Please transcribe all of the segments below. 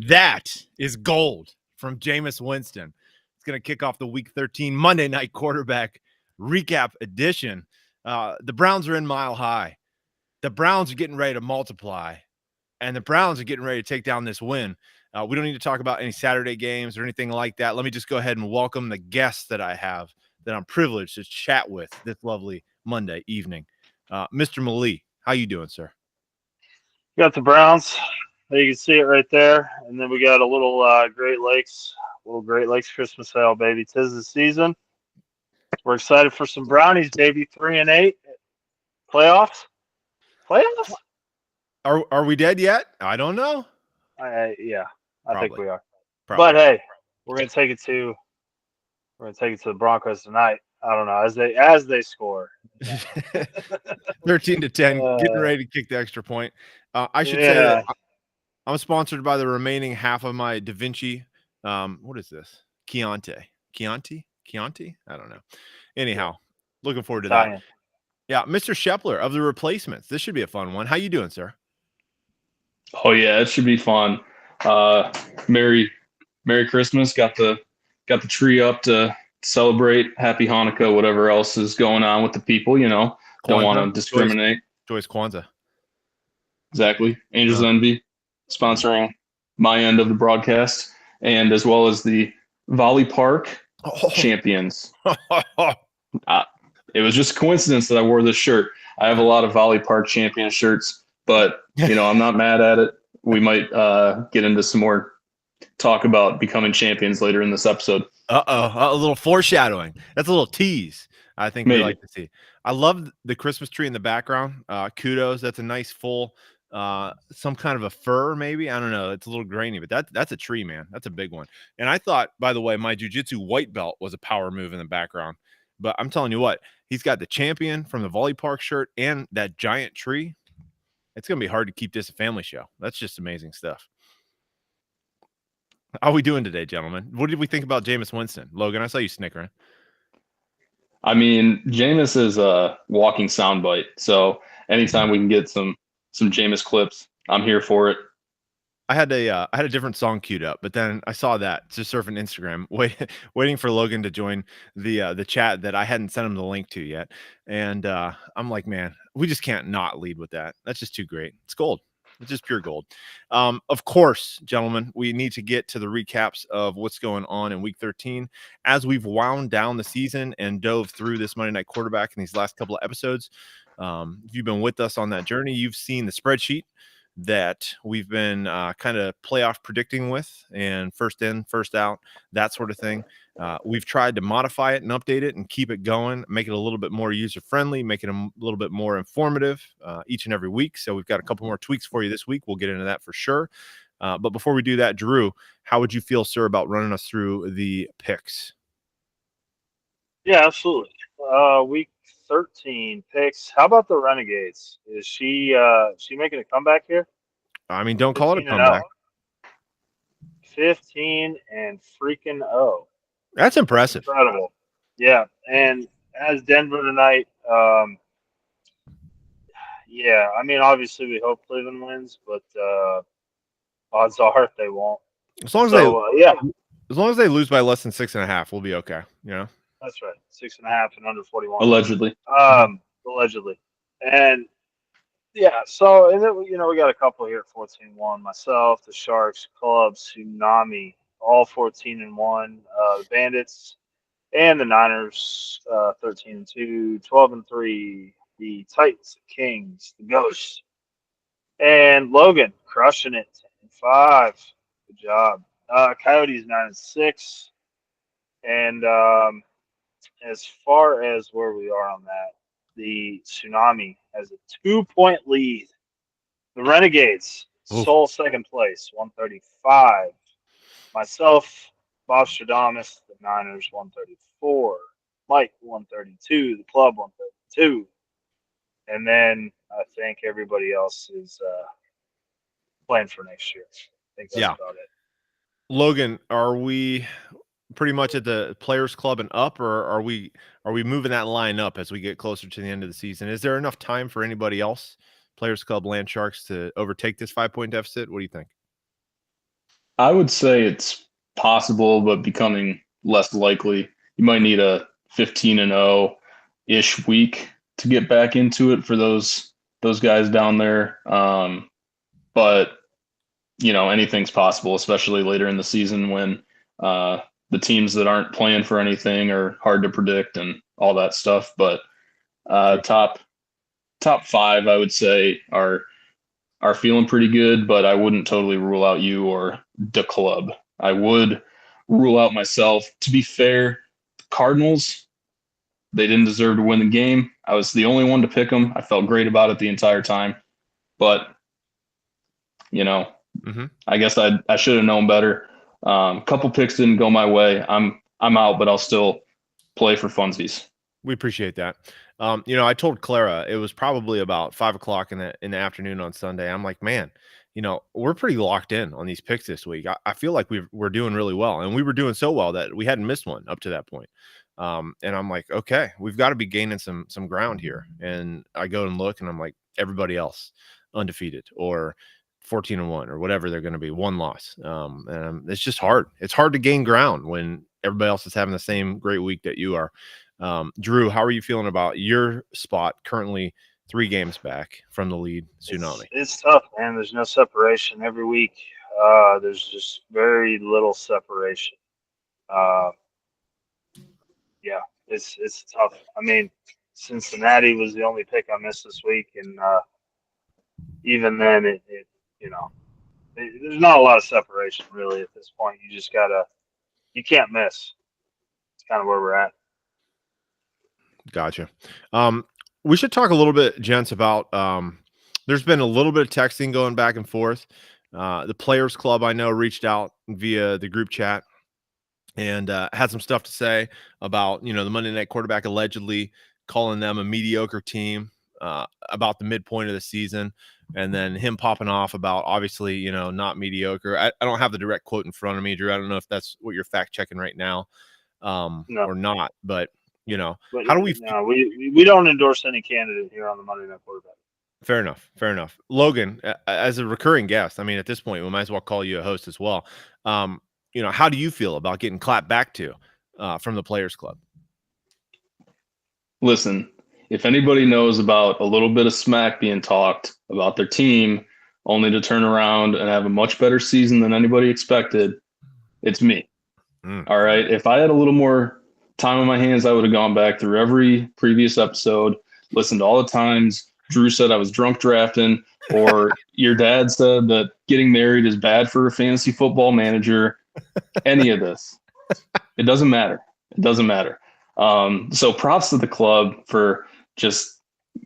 That is gold from Jameis Winston. It's going to kick off the Week 13 Monday Night Quarterback Recap Edition. The Browns are in Mile High. The Browns are getting ready to multiply, and the Browns are getting ready to take down this win. We don't need to talk about any Saturday games or anything like that. Let me just go ahead and welcome the guests that I have that I'm privileged to chat with this lovely Monday evening. Mr. Malik, how you doing, sir? Got the Browns. You can see it right there. And then we got a little Great Lakes Christmas sale, baby. 'Tis the season. We're excited for some brownies, baby. 3-8 playoffs. Playoffs? Are we dead yet? I don't know. Yeah, I think we are. Probably. But hey, we're gonna take it to the Broncos tonight. I don't know as they score. 13-10, getting ready to kick the extra point. I should say that I'm sponsored by the remaining half of my Da Vinci. What is this? Chianti? I don't know. Anyhow, looking forward to that. Yeah, Mr. Shepler of the Replacements. This should be a fun one. How you doing, sir? Oh yeah, it should be fun. Merry Christmas. Got the tree up to celebrate. Happy Hanukkah, whatever else is going on with the people, you know. Don't want to discriminate. Joyce Kwanzaa. Exactly. Angels Envy sponsoring my end of the broadcast, and as well as the Volley Park champions. It was just a coincidence that I wore this shirt. I have a lot of Volley Park champion shirts, but I'm not mad at it. We might get into some more talk about becoming champions later in this episode. A little foreshadowing. That's a little tease. I think we like to see. I love the Christmas tree in the background. Kudos. That's a nice full, some kind of a fir, maybe. I don't know. It's a little grainy, but that's a tree, man. That's a big one. And I thought, by the way, my jiu-jitsu white belt was a power move in the background. But I'm telling you what, he's got the champion from the Volley Park shirt and that giant tree. It's going to be hard to keep this a family show. That's just amazing stuff. How are we doing today, gentlemen? What did we think about Jameis Winston? Logan, I saw you snickering. I mean, Jameis is a walking soundbite. So anytime we can get some Jameis clips, I'm here for it. I had a different song queued up, but then I saw that just surfing Instagram, waiting for Logan to join the chat that I hadn't sent him the link to yet. And I'm like, man, we just can't not lead with that. That's just too great. It's gold. It's just pure gold. Of course, gentlemen, we need to get to the recaps of what's going on in Week 13 as we've wound down the season and dove through this Monday Night Quarterback in these last couple of episodes. If you've been with us on that journey, you've seen the spreadsheet that we've been kind of playoff predicting with, and first in, first out, that sort of thing. We've tried to modify it and update it and keep it going, make it a little bit more user-friendly, make it a little bit more informative each and every week. So we've got a couple more tweaks for you this week. We'll get into that for sure. But before we do that, Drew, how would you feel, sir, about running us through the picks? Yeah, absolutely. Week 13 picks. How about the Renegades? Is she making a comeback here? I mean, don't call it a comeback. 15-0. That's impressive. That's incredible. Yeah, and as Denver tonight, yeah, I mean, obviously we hope Cleveland wins, but odds are they won't. As long as they lose by less than 6.5, we'll be okay. You know. That's right. 6.5 and under 41. Allegedly. Allegedly. And yeah, so and then we got a couple here at 14-1. Myself, the Sharks, Club, Tsunami, all 14-1. The Bandits and the Niners, 13-2, 12-3. The Titans, the Kings, the Ghosts, and Logan crushing it 10-5. Good job. Coyotes 9-6, and as far as where we are on that, the Tsunami has a 2-point lead. The Renegades, sole second place, 135. Myself, Bob Stradamus, the Niners, 134. Mike, 132. The Club, 132. And then I think everybody else is playing for next year. I think that's about it. Logan, are we pretty much at the Players Club and up, or are we moving that line up as we get closer to the end of the season? Is there enough time for anybody else, Players Club, Land Sharks, to overtake this 5-point deficit? What do you think? I would say it's possible, but becoming less likely. You might need a 15-0-ish week to get back into it for those guys down there. But anything's possible, especially later in the season when the teams that aren't playing for anything are hard to predict and all that stuff. But top five, I would say, are feeling pretty good, but I wouldn't totally rule out you or the club. I would rule out myself. To be fair, Cardinals, they didn't deserve to win the game. I was the only one to pick them. I felt great about it the entire time. But, I guess I should have known better. Couple picks didn't go my way. I'm out, but I'll still play for funsies. We appreciate that. I told Clara it was probably about 5 o'clock in the afternoon on Sunday. I'm like, man, we're pretty locked in on these picks this week. I feel like we're doing really well, and we were doing so well that we hadn't missed one up to that point. And I'm like, okay, we've got to be gaining some ground here. And I go and look, and I'm like, everybody else undefeated or 14-1 or whatever they're going to be, one loss. And it's just hard. It's hard to gain ground when everybody else is having the same great week that you are. Drew, how are you feeling about your spot currently 3 games back from the lead Tsunami? It's tough, man. There's no separation every week. There's just very little separation. Yeah, it's tough. I mean, Cincinnati was the only pick I missed this week, and even then, there's not a lot of separation really at this point. You can't miss. It's kind of where we're at. Gotcha. We should talk a little bit, gents, about there's been a little bit of texting going back and forth. The Players Club, I know, reached out via the group chat and had some stuff to say about, the Monday Night Quarterback allegedly calling them a mediocre team about the midpoint of the season, and then him popping off about obviously, not mediocre. I don't have the direct quote in front of me, Drew. I don't know if that's what you're fact checking right now or not, but how do we? No, we don't endorse any candidate here on the Monday Night Quarterback. Fair enough. Logan, as a recurring guest, I mean, at this point, we might as well call you a host as well. How do you feel about getting clapped back to from the Players Club? Listen, if anybody knows about a little bit of smack being talked about their team, only to turn around and have a much better season than anybody expected, it's me. All right. If I had a little more time on my hands, I would have gone back through every previous episode, listened to all the times Drew said I was drunk drafting, or your dad said that getting married is bad for a fantasy football manager. Any of this. It doesn't matter. So props to the club for just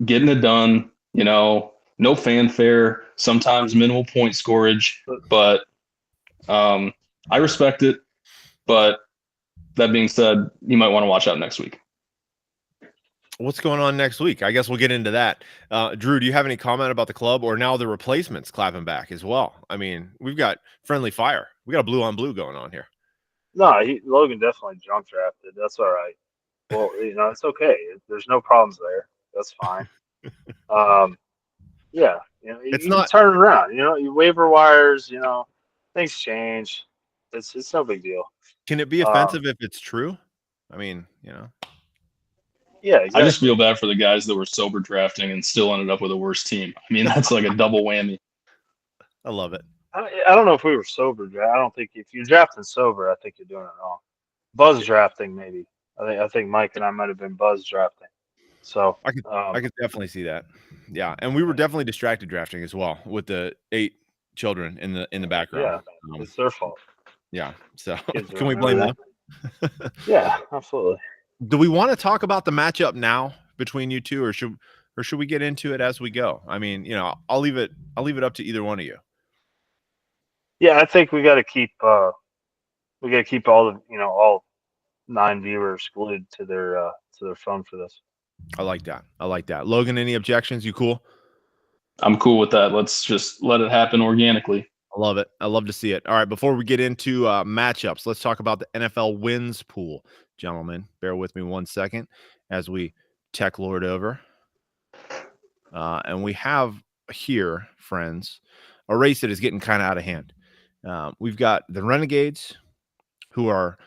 getting it done, no fanfare, sometimes minimal point scorage, but I respect it. But that being said, you might want to watch out next week. What's going on next week? I guess we'll get into that. Drew, do you have any comment about the club or now the replacements clapping back as well? I mean, we've got friendly fire. We got a blue on blue going on here. No, Logan definitely junk drafted. That's all right. Well, it's okay. There's no problems there. That's fine. Yeah, it's you not can turn it around. You waiver wires. Things change. It's no big deal. Can it be offensive if it's true? I mean, Yeah, exactly. I just feel bad for the guys that were sober drafting and still ended up with a worse team. I mean, that's like a double whammy. I love it. I don't know if we were sober. I don't think if you're drafting sober, I think you're doing it wrong. Buzz drafting, maybe. I think Mike and I might have been buzz drafting. So I could definitely see that. Yeah, and we were definitely distracted drafting as well with the 8 children in the background. Yeah, it's their fault. Yeah, so can we blame them? Yeah, absolutely. Do we want to talk about the matchup now between you two, or should we get into it as we go? I mean, I'll leave it up to either one of you. Yeah, I think we got to keep all the all 9 viewers glued to their phone for this. I like that. Logan, any objections? You cool? I'm cool with that. Let's just let it happen organically. I love it. I love to see it. All right, before we get into matchups, let's talk about the NFL wins pool. Gentlemen, bear with me 1 second as we tech lord over. And we have here, friends, a race that is getting kind of out of hand. We've got the Renegades, who are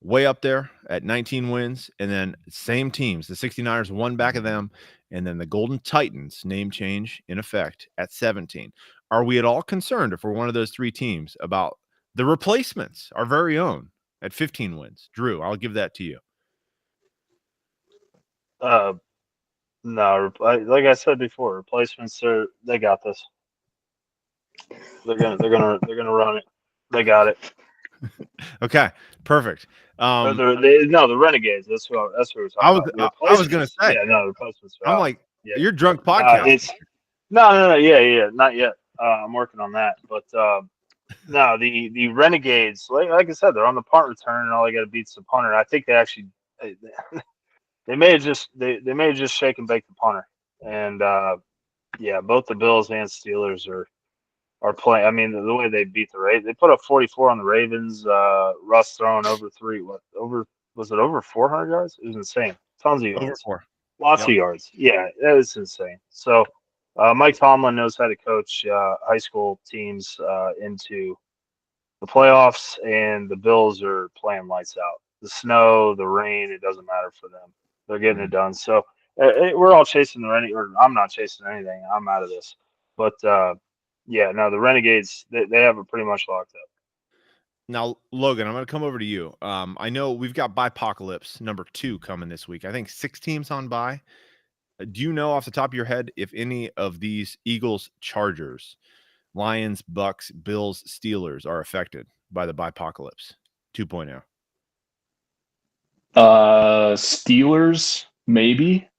way up there at 19 wins, and then same teams, the 69ers, one back of them, and then the Golden Titans, name change in effect, at 17. Are we at all concerned if we're one of those three teams about the replacements, our very own, at 15 wins? Drew, I'll give that to you. No, like I said before, replacements they got this. They're gonna run it. They got it. Okay, perfect. The Renegades. That's what we're talking about. I was gonna say. Yeah, no, replacements. I'm like, yeah. you're drunk podcast. It's no, yeah, not yet. I'm working on that, but no, the Renegades, like I said, they're on the punt return, and all they got to beat's the punter. I think they actually they may have just they may have just shake and bake the punter, and yeah, both the Bills and Steelers are playing. I mean, the way they beat the Ravens, they put up 44 on the Ravens. Russ throwing over was it over 400 yards? It was insane. Tons of yards. Over 4. Lots of yards. Yeah, that was insane. So Mike Tomlin knows how to coach high school teams into the playoffs, and the Bills are playing lights out. The snow, the rain, it doesn't matter for them. They're getting it done. So we're all chasing the Renegades. Or I'm not chasing anything. I'm out of this. But yeah, no, the Renegades, they have it pretty much locked up. Now, Logan, I'm going to come over to you. I know we've got Bipocalypse number 2 coming this week. I think 6 teams on bye. Do you know off the top of your head if any of these Eagles, Chargers, Lions, Bucks, Bills, Steelers are affected by the Bipocalypse 2.0? Steelers, maybe.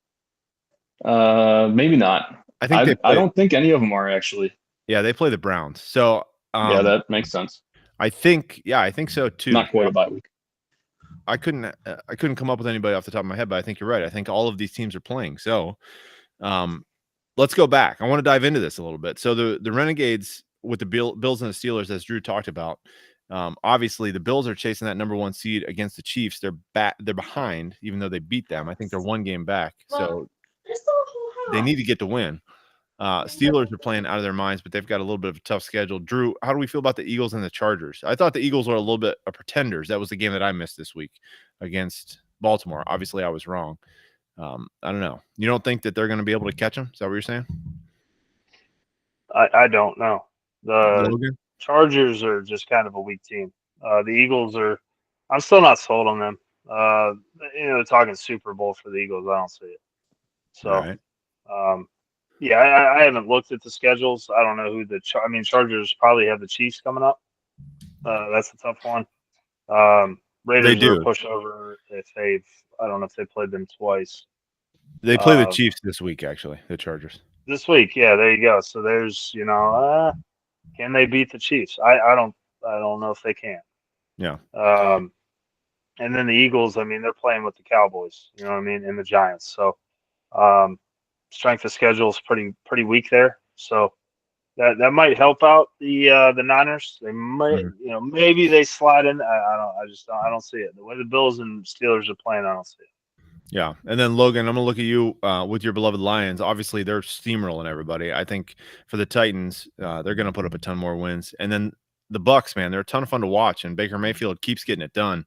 Maybe not. I don't think any of them are actually. Yeah, they play the Browns. So yeah, that makes sense. I think so too. Not quite a bye week. I couldn't come up with anybody off the top of my head, but I think you're right. I think all of these teams are playing. So let's go back. I want to dive into this a little bit. So the Renegades with the Bills and the Steelers, as Drew talked about, obviously the Bills are chasing that number 1 seed against the Chiefs. They're behind, even though they beat them. I think they're 1 game back. So they need to get the win. Steelers are playing out of their minds, but they've got a little bit of a tough schedule. Drew, how do we feel about the Eagles and the Chargers? I thought the Eagles were a little bit of pretenders. That was the game that I missed this week against Baltimore. Obviously, I was wrong. I don't know. You don't think that they're going to be able to catch them? Is that what you're saying? I don't know. The Logan? Chargers are just kind of a weak team. The Eagles are. I'm still not sold on them. They're talking Super Bowl for the Eagles. I don't see it. So, right. Yeah, I haven't looked at the schedules. I don't know who Chargers probably have the Chiefs coming up. That's a tough one. Raiders are a pushover I don't know if they played them twice. They play the Chiefs this week, actually, the Chargers. This week, yeah, there you go. So there's, can they beat the Chiefs? I don't know if they can. Yeah. And then the Eagles, they're playing with the Cowboys, and the Giants. So strength of schedule is pretty weak there. So that might help out the Niners. They might, maybe they slide in. I don't see it. The way the Bills and Steelers are playing, I don't see it. Yeah. And then Logan, I'm gonna look at you with your beloved Lions. Obviously, they're steamrolling everybody. I think for the Titans, they're gonna put up a ton more wins. And then the Bucks, man, they're a ton of fun to watch, and Baker Mayfield keeps getting it done.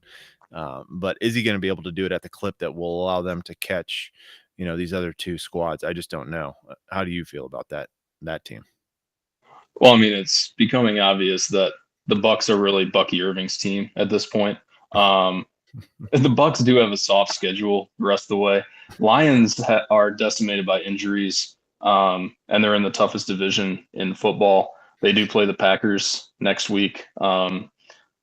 But is he going to be able to do it at the clip that will allow them to catch, these other 2 squads? I just don't know. How do you feel about that team? Well, it's becoming obvious that the Bucks are really Bucky Irving's team at this point. The Bucks do have a soft schedule the rest of the way. Lions are decimated by injuries, and they're in the toughest division in football. They do play the Packers next week,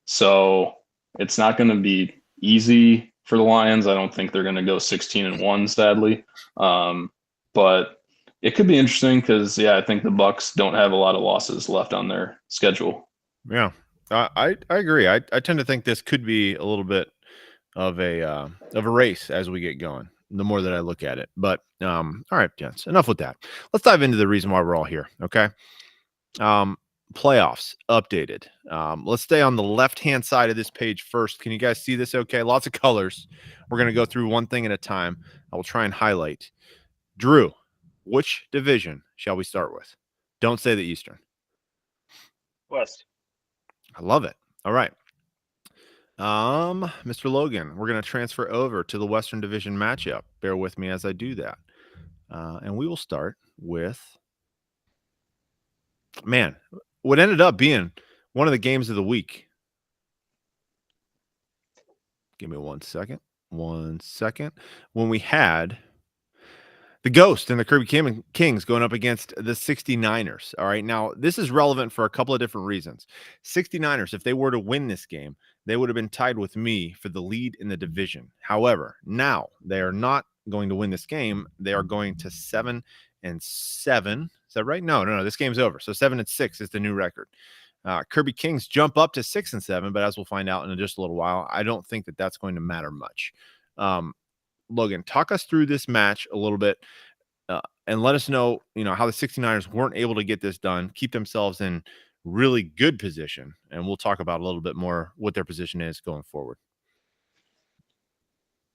so it's not going to be easy for the Lions. I don't think they're going to go 16-1, sadly, but it could be interesting because, I think the Bucks don't have a lot of losses left on their schedule. Yeah, I agree. I tend to think this could be a little bit of a race as we get going, the more that I look at it. But all right, gents, enough with that. Let's dive into the reason why we're all here. Okay. Playoffs updated. Let's stay on the left-hand side of this page first. Can you guys see this okay? Lots of colors. We're going to go through one thing at a time. I will try and highlight. Drew, which division shall we start with? Don't say the Eastern. West. I love it. All right. Mr. Logan, we're going to transfer over to the Western Division matchup. Bear with me as I do that. And we will start with, man, what ended up being one of the games of the week. Give me 1 second. 1 second. When we had the Ghost and the Kirby Kings going up against the 69ers. All right. Now, this is relevant for a couple of different reasons. 69ers, if they were to win this game, they would have been tied with me for the lead in the division. However, now they are not going to win this game. They are going to 7-7. Is that right? No. This game's over. So 7-6 is the new record. Kirby Kings jump up to 6-7, but as we'll find out in just a little while, I don't think that that's going to matter much. Logan, talk us through this match a little bit and let us know, how the 69ers weren't able to get this done, keep themselves in really good position. And we'll talk about a little bit more what their position is going forward.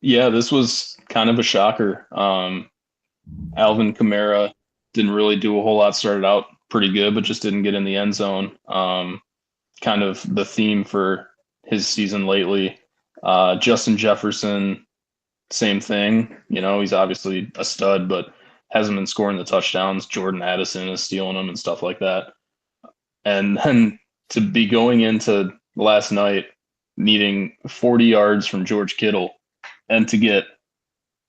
Yeah, this was kind of a shocker. Alvin Kamara didn't really do a whole lot, started out pretty good, but just didn't get in the end zone. Kind of the theme for his season lately. Justin Jefferson, same thing. He's obviously a stud, but hasn't been scoring the touchdowns. Jordan Addison is stealing them and stuff like that. And then to be going into last night needing 40 yards from George Kittle and to get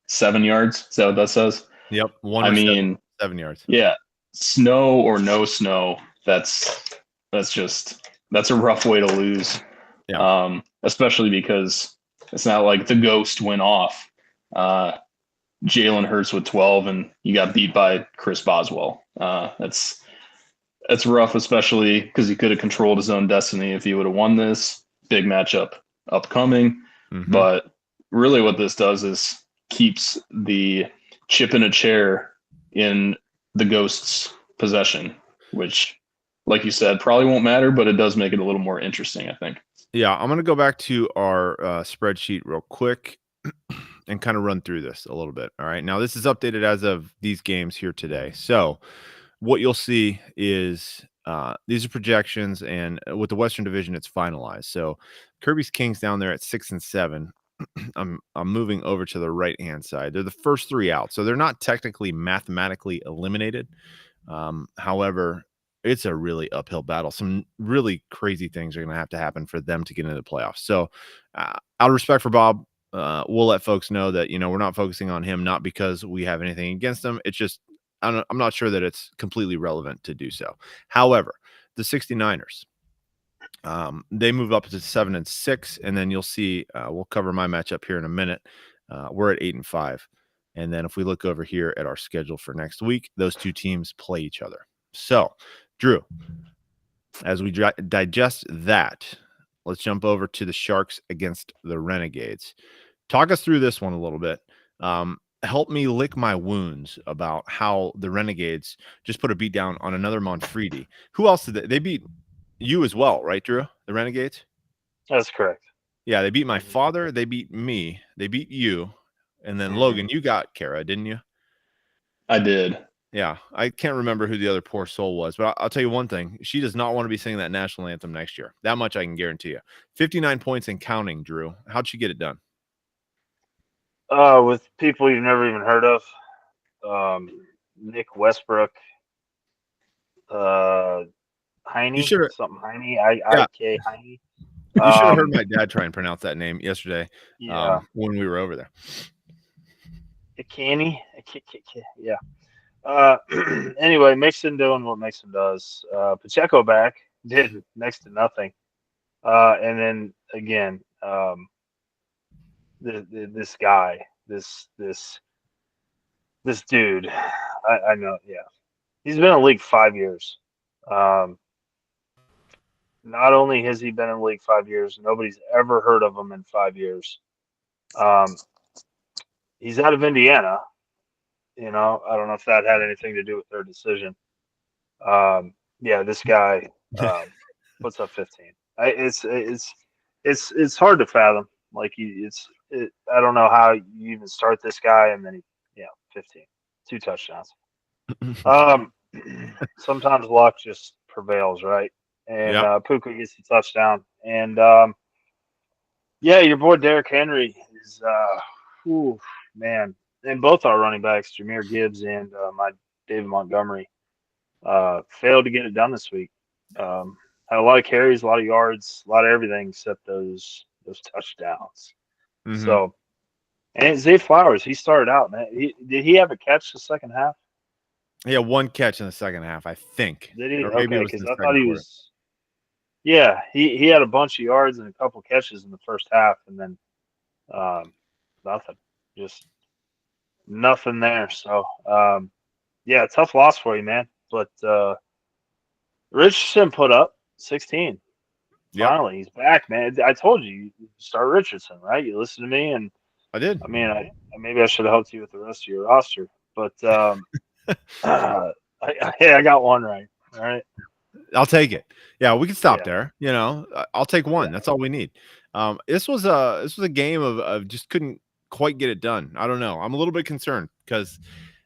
7 yards. Is that what that says? Yep. 7 yards. Yeah. Snow or no snow. That's a rough way to lose. Yeah. Especially because it's not like the Ghost went off. Jalen Hurts with 12 and you got beat by Chris Boswell. That's rough, especially because he could have controlled his own destiny if he would have won this big matchup upcoming. Mm-hmm. But really what this does is keeps the chip in a chair in the Ghost's possession, which, like you said, probably won't matter, but it does make it a little more interesting, I think. Yeah, I'm going to go back to our spreadsheet real quick and kind of run through this a little bit. All right. Now, this is updated as of these games here today. So what you'll see is these are projections, and with the Western Division, it's finalized. So Kirby's Kings down there at 6-7. I'm moving over to the right-hand side. They're the first three out, so they're not technically mathematically eliminated. However, it's a really uphill battle. Some really crazy things are going to happen for them to get into the playoffs. So out of respect for Bob, we'll let folks know that, we're not focusing on him, not because we have anything against him. It's just, I'm not sure that it's completely relevant to do so. However, the 69ers, they move up to 7-6, and then you'll see, we'll cover my matchup here in a minute. We're at 8-5. And then if we look over here at our schedule for next week, those two teams play each other. So, Drew, as we digest that, let's jump over to the Sharks against the Renegades. Talk us through this one a little bit. Help me lick my wounds about how the Renegades just put a beat down on another Monfredi. Who else did they beat? You as well, right, Drew? The Renegades? That's correct. Yeah, they beat my father. They beat me. They beat you. And then, Logan, you got Kara, didn't you? I did. Yeah, I can't remember who the other poor soul was, but I'll tell you one thing. She does not want to be singing that national anthem next year. That much I can guarantee you. 59 points and counting, Drew. How'd she get it done? With people you've never even heard of. Nick Westbrook. Heine. Something Heine. I-K Heine. You should have heard my dad try and pronounce that name yesterday. Yeah. When we were over there. Canny. Yeah. Anyway, Mixon doing what Mixon does. Pacheco back did next to nothing. And then again, this guy, this dude, I know, yeah, he's been in the league 5 years. Not only has he been in the league 5 years, nobody's ever heard of him in 5 years. He's out of Indiana. I don't know if that had anything to do with their decision. Yeah, this guy puts up 15. It's hard to fathom. Like I don't know how you even start this guy, and then 15, 2 touchdowns. Sometimes luck just prevails, right? and Puka gets the touchdown. And yeah, your boy Derrick Henry is, man, and both our running backs, Jameer Gibbs and my David Montgomery, failed to get it done this week. Had a lot of carries, a lot of yards, a lot of everything except those touchdowns. Mm-hmm. So, and Zay Flowers, he started out, man. Did he have a catch the second half? He had one catch in the second half, I think. Did he? Or maybe it Okay, was in because the I thought second he quarter. was. Yeah, he had a bunch of yards and a couple catches in the first half, and then nothing, just nothing there. So yeah, tough loss for you, man. But Richardson put up 16. Yep, Finally, he's back, man. I told you start Richardson, right? You listened to me, and I did. I mean, maybe I should have helped you with the rest of your roster, but I got one right. All right. I'll take it. Yeah, we can stop Yeah. there. I'll take one. Yeah. That's all we need. This was a game of just couldn't quite get it done. I don't know. I'm a little bit concerned because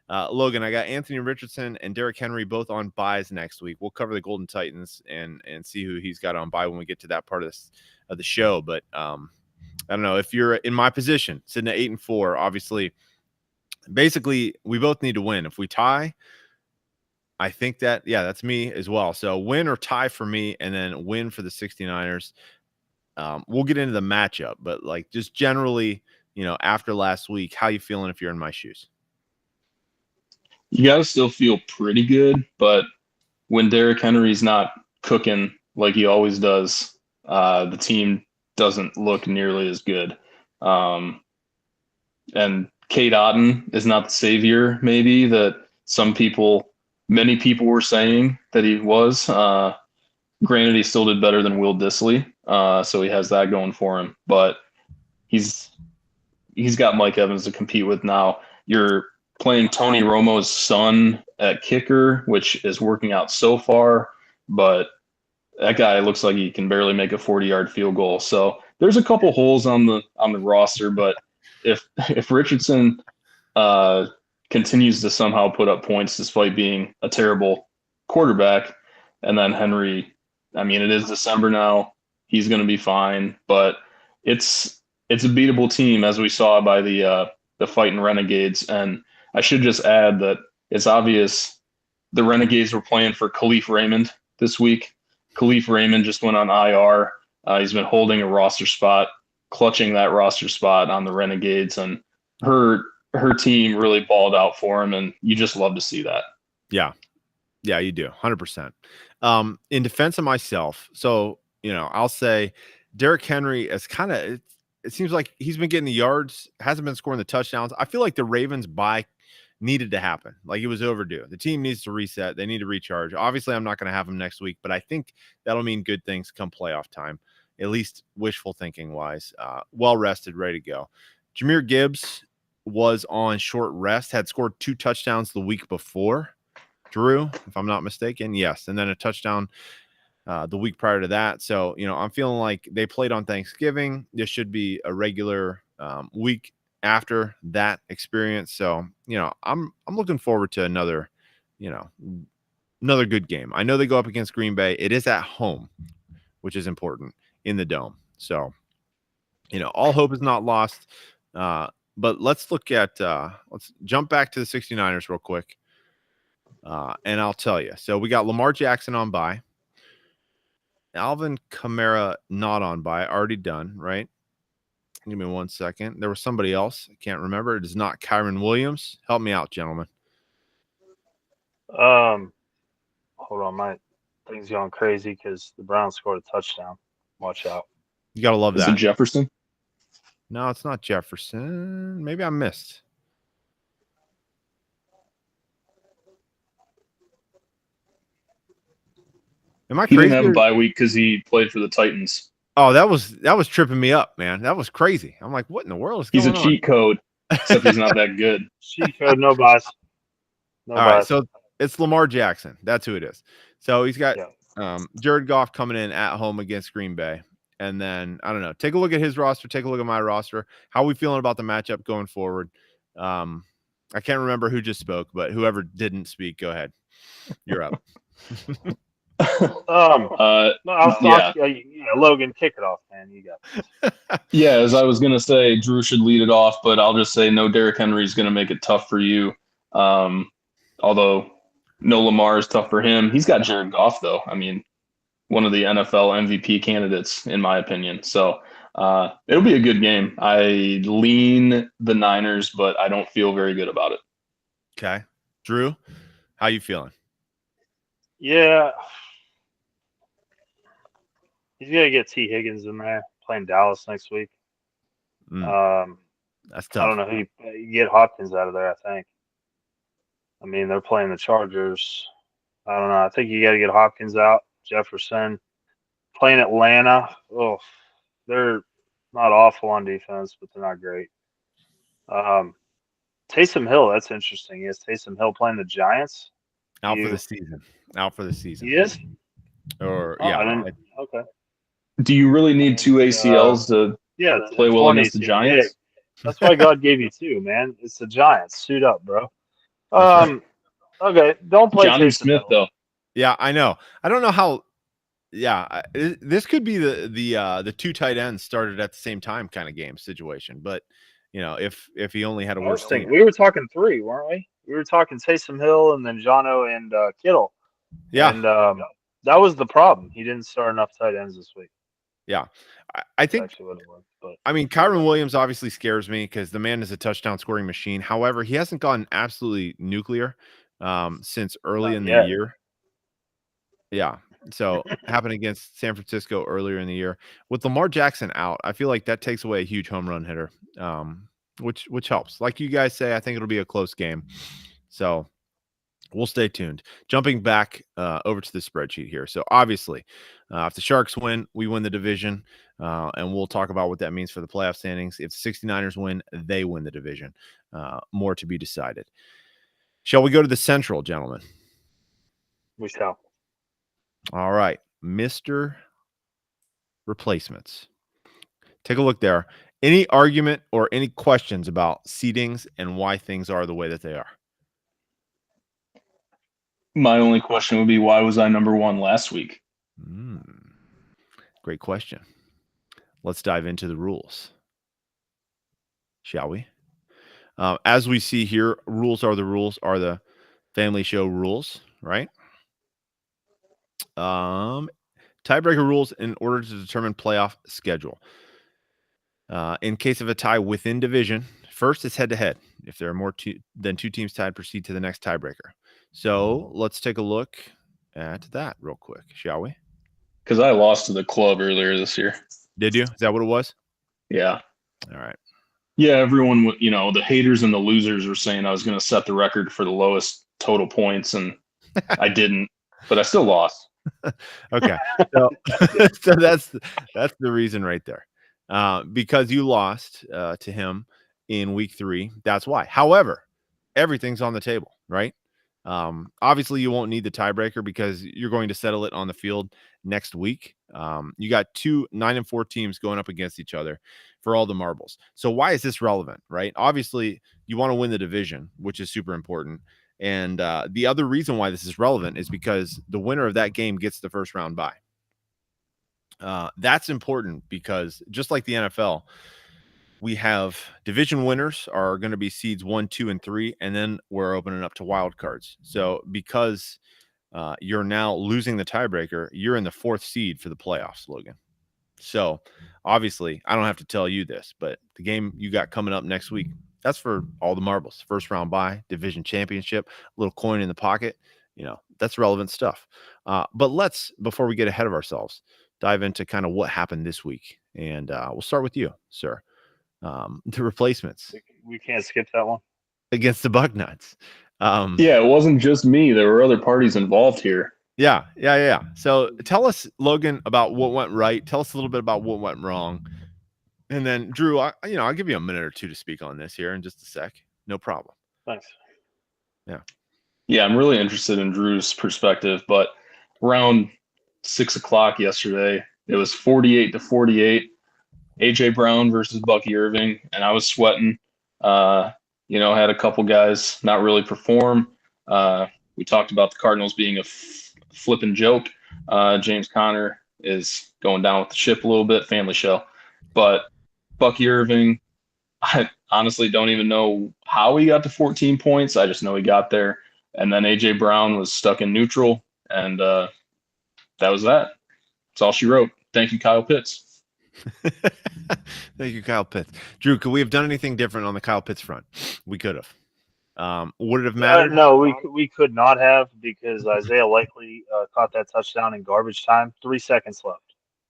Logan, I got Anthony Richardson and Derrick Henry both on buys next week. We'll cover the Golden Titans and see who he's got on buy when we get to that part of the show. But I don't know if you're in my position, sitting at 8-4. Obviously, basically, we both need to win. If we tie, I think that's me as well. So win or tie for me, and then win for the 69ers. We'll get into the matchup, but like just generally, after last week, how you feeling if you're in my shoes? You got to still feel pretty good, but when Derrick Henry's not cooking like he always does, the team doesn't look nearly as good. And Kate Otten is not the savior, maybe that many people were saying that he was. Granted, he still did better than Will Dissly, so he has that going for him. But he's got Mike Evans to compete with now. You're playing Tony Romo's son at kicker, which is working out so far, but that guy looks like he can barely make a 40-yard field goal. So there's a couple holes on the roster, but if Richardson continues to somehow put up points despite being a terrible quarterback, and then Henry, I mean, it is December now, he's going to be fine, but it's a beatable team, as we saw by the fighting Renegades. And I should just add that it's obvious the Renegades were playing for Khalif Raymond this week. Khalif Raymond just went on IR. He's been holding a roster spot, clutching that roster spot on the Renegades, and her team really balled out for him, and you just love to see that. Yeah, you do, 100%. In defense of myself, so I'll say Derrick Henry is kind of. It seems like he's been getting the yards, hasn't been scoring the touchdowns. I feel like the Ravens bye needed to happen. Like it was overdue. The team needs to reset. They need to recharge. Obviously, I'm not going to have him next week, but I think that'll mean good things come playoff time, at least wishful thinking wise. Well rested, ready to go. Jameer Gibbs was on short rest, had scored 2 touchdowns the week before. Drew, if I'm not mistaken. Yes. And then a touchdown the week prior to that. So, I'm feeling like they played on Thanksgiving. This should be a regular week after that experience. So, I'm looking forward to another good game. I know they go up against Green Bay. It is at home, which is important in the Dome. So, all hope is not lost. But let's look at let's jump back to the 69ers real quick. And I'll tell you. So we got Lamar Jackson on bye. Alvin Kamara not on bye, already done, right? Give me 1 second. There was somebody else. I can't remember. It is not Kyron Williams. Help me out, gentlemen. Hold on, my thing's going crazy because the Browns scored a touchdown. Watch out. You got to love Is that. it Jefferson? No, it's not Jefferson. Maybe I missed. Am I He crazy? didn't have a bye week because he played for the Titans. Oh, that was tripping me up, man. That was crazy. I'm like, what in the world is going on? He's a cheat code, except he's not that good. Cheat code, no bias. All right, so it's Lamar Jackson. That's who it is. So he's got Jared Goff coming in at home against Green Bay. And then, I don't know, take a look at his roster, take a look at my roster. How are we feeling about the matchup going forward? I can't remember who just spoke, but whoever didn't speak, go ahead. You're up. Logan, kick it off, man. You got this. Yeah, as I was gonna say, Drew should lead it off, but I'll just say no. Derrick Henry is gonna make it tough for you. Although no Lamar is tough for him. He's got Jared Goff though. I mean, one of the NFL MVP candidates in my opinion. So it'll be a good game. I lean the Niners, but I don't feel very good about it. Okay, Drew, how you feeling? Yeah, he's gonna get T. Higgins in there playing Dallas next week. That's tough. I don't know who you get Hopkins out of there. I think. I mean, they're playing the Chargers. I don't know. I think you got to get Hopkins out. Jefferson playing Atlanta. Oh, they're not awful on defense, but they're not great. Taysom Hill. That's interesting. Is Taysom Hill playing the Giants? Out for the season. Out for the season. He is. Or okay. Do you really need two ACLs to play well against the Giants? That's why God gave you two, man. It's the Giants. Suit up, bro. Okay, don't play Johnny Smith though. Yeah, I know. I don't know how. Yeah, this could be the two tight ends started at the same time kind of game situation. But if he only had a worse team. We were talking three, weren't we? We were talking Taysom Hill and then Jono and Kittle. Yeah, and that was the problem. He didn't start enough tight ends this week. Yeah, I think. Actually what it was, but I mean, Kyron Williams obviously scares me because the man is a touchdown scoring machine. However, he hasn't gone absolutely nuclear since early in the year. Yeah. So happened against San Francisco earlier in the year with Lamar Jackson out. I feel like that takes away a huge home run hitter, which helps. Like you guys say, I think it'll be a close game. So we'll stay tuned. Jumping back over to the spreadsheet here. So obviously, if the Sharks win, we win the division, and we'll talk about what that means for the playoff standings. If the 69ers win, they win the division. More to be decided. Shall we go to the Central, gentlemen? We shall. All right, Mr. Replacements. Take a look there. Any argument or any questions about seedings and why things are the way that they are? My only question would be, why was I number one last week? Great question. Let's dive into the rules, shall we? As we see here, rules are the family show rules, right? Tiebreaker rules in order to determine playoff schedule. In case of a tie within division, first is head-to-head. If there are more than two teams tied, proceed to the next tiebreaker. So let's take a look at that real quick, shall we? Because I lost to the club earlier this year. Did you? Is that what it was? Yeah. All right. Yeah, everyone, the haters and the losers were saying I was going to set the record for the lowest total points, and I didn't, but I still lost. Okay. So, so that's the reason right there. Because you lost to him in week 3. That's why. However, everything's on the table, right? Obviously, you won't need the tiebreaker because you're going to settle it on the field next week. You got 2 9-4 teams going up against each other for all the marbles. So why is this relevant, right? Obviously, you want to win the division, which is super important. And the other reason why this is relevant is because the winner of that game gets the first round bye. That's important because just like the NFL, we have division winners are going to be seeds 1, 2, and 3, and then we're opening up to wild cards. So because you're now losing the tiebreaker, you're in the 4th seed for the playoffs, Logan. So obviously, I don't have to tell you this, but the game you got coming up next week, that's for all the marbles. First round bye, division championship, a little coin in the pocket. That's relevant stuff. But let's, before we get ahead of ourselves, dive into kind of what happened this week. And we'll start with you, sir. The replacements. We can't skip that one. Against the Bucknuts. Yeah, it wasn't just me. There were other parties involved here. Yeah. So tell us, Logan, about what went right. Tell us a little bit about what went wrong. And then, Drew, I'll give you a minute or two to speak on this here in just a sec. No problem. Thanks. Yeah, I'm really interested in Drew's perspective, but around 6 o'clock yesterday, it was 48-48. AJ Brown versus Bucky Irving, and I was sweating. Had a couple guys not really perform. We talked about the Cardinals being a flipping joke. James Conner is going down with the ship a little bit, family show. But Bucky Irving, I honestly don't even know how he got to 14 points. I just know he got there. And then A.J. Brown was stuck in neutral, and that was that. That's all she wrote. Thank you, Kyle Pitts. Thank you, Kyle Pitts. Drew, could we have done anything different on the Kyle Pitts front? We could have. Would it have mattered? No, we could not have, because Isaiah Likely caught that touchdown in garbage time. 3 seconds left.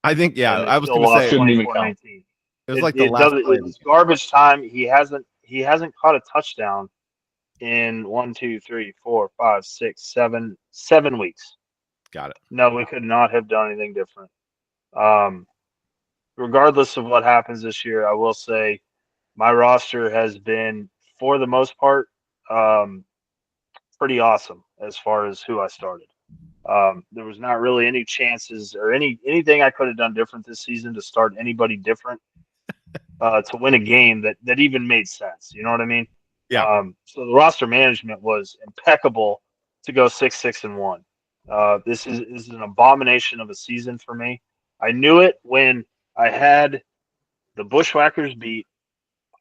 I think, yeah, And I was going to say shouldn't even count. it was like the last play. It's garbage time. He hasn't caught a touchdown in 7 weeks. Got it. No, we could not have done anything different. Regardless of what happens this year, I will say my roster has been, for the most part, pretty awesome as far as who I started. There was not really any chances or anything I could have done different this season to start anybody different to win a game that even made sense. You know what I mean? Yeah. So the roster management was impeccable to go 6-6-1. This is an abomination of a season for me. I knew it when I had the Bushwhackers beat.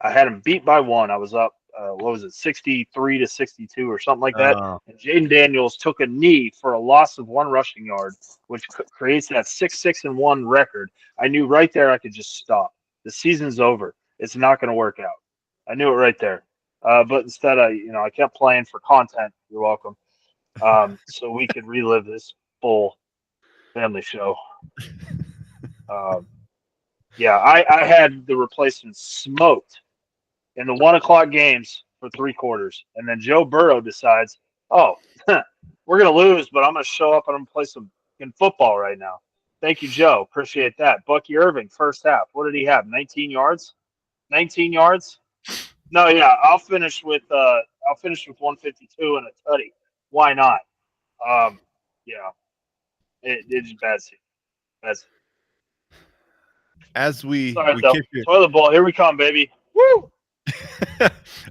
I had them beat by 1. I was up, 63-62 or something like that. And Jaden Daniels took a knee for a loss of 1 rushing yard, which creates that 6-6-1 record. I knew right there I could just stop. The season's over. It's not going to work out. I knew it right there. But instead, I kept playing for content. You're welcome. So we could relive this full family show. I had the replacement smoked in the 1 o'clock games for 3 quarters. And then Joe Burrow decides, we're going to lose, but I'm going to show up and I'm going to play some in football right now. Thank you, Joe. Appreciate that. Bucky Irving, first half. What did he have? 19 yards? 19 yards? No, yeah. I'll finish with 152 and a tutty. Why not? It's bad season. As we kick you. Toilet bowl. Here we come, baby. Woo!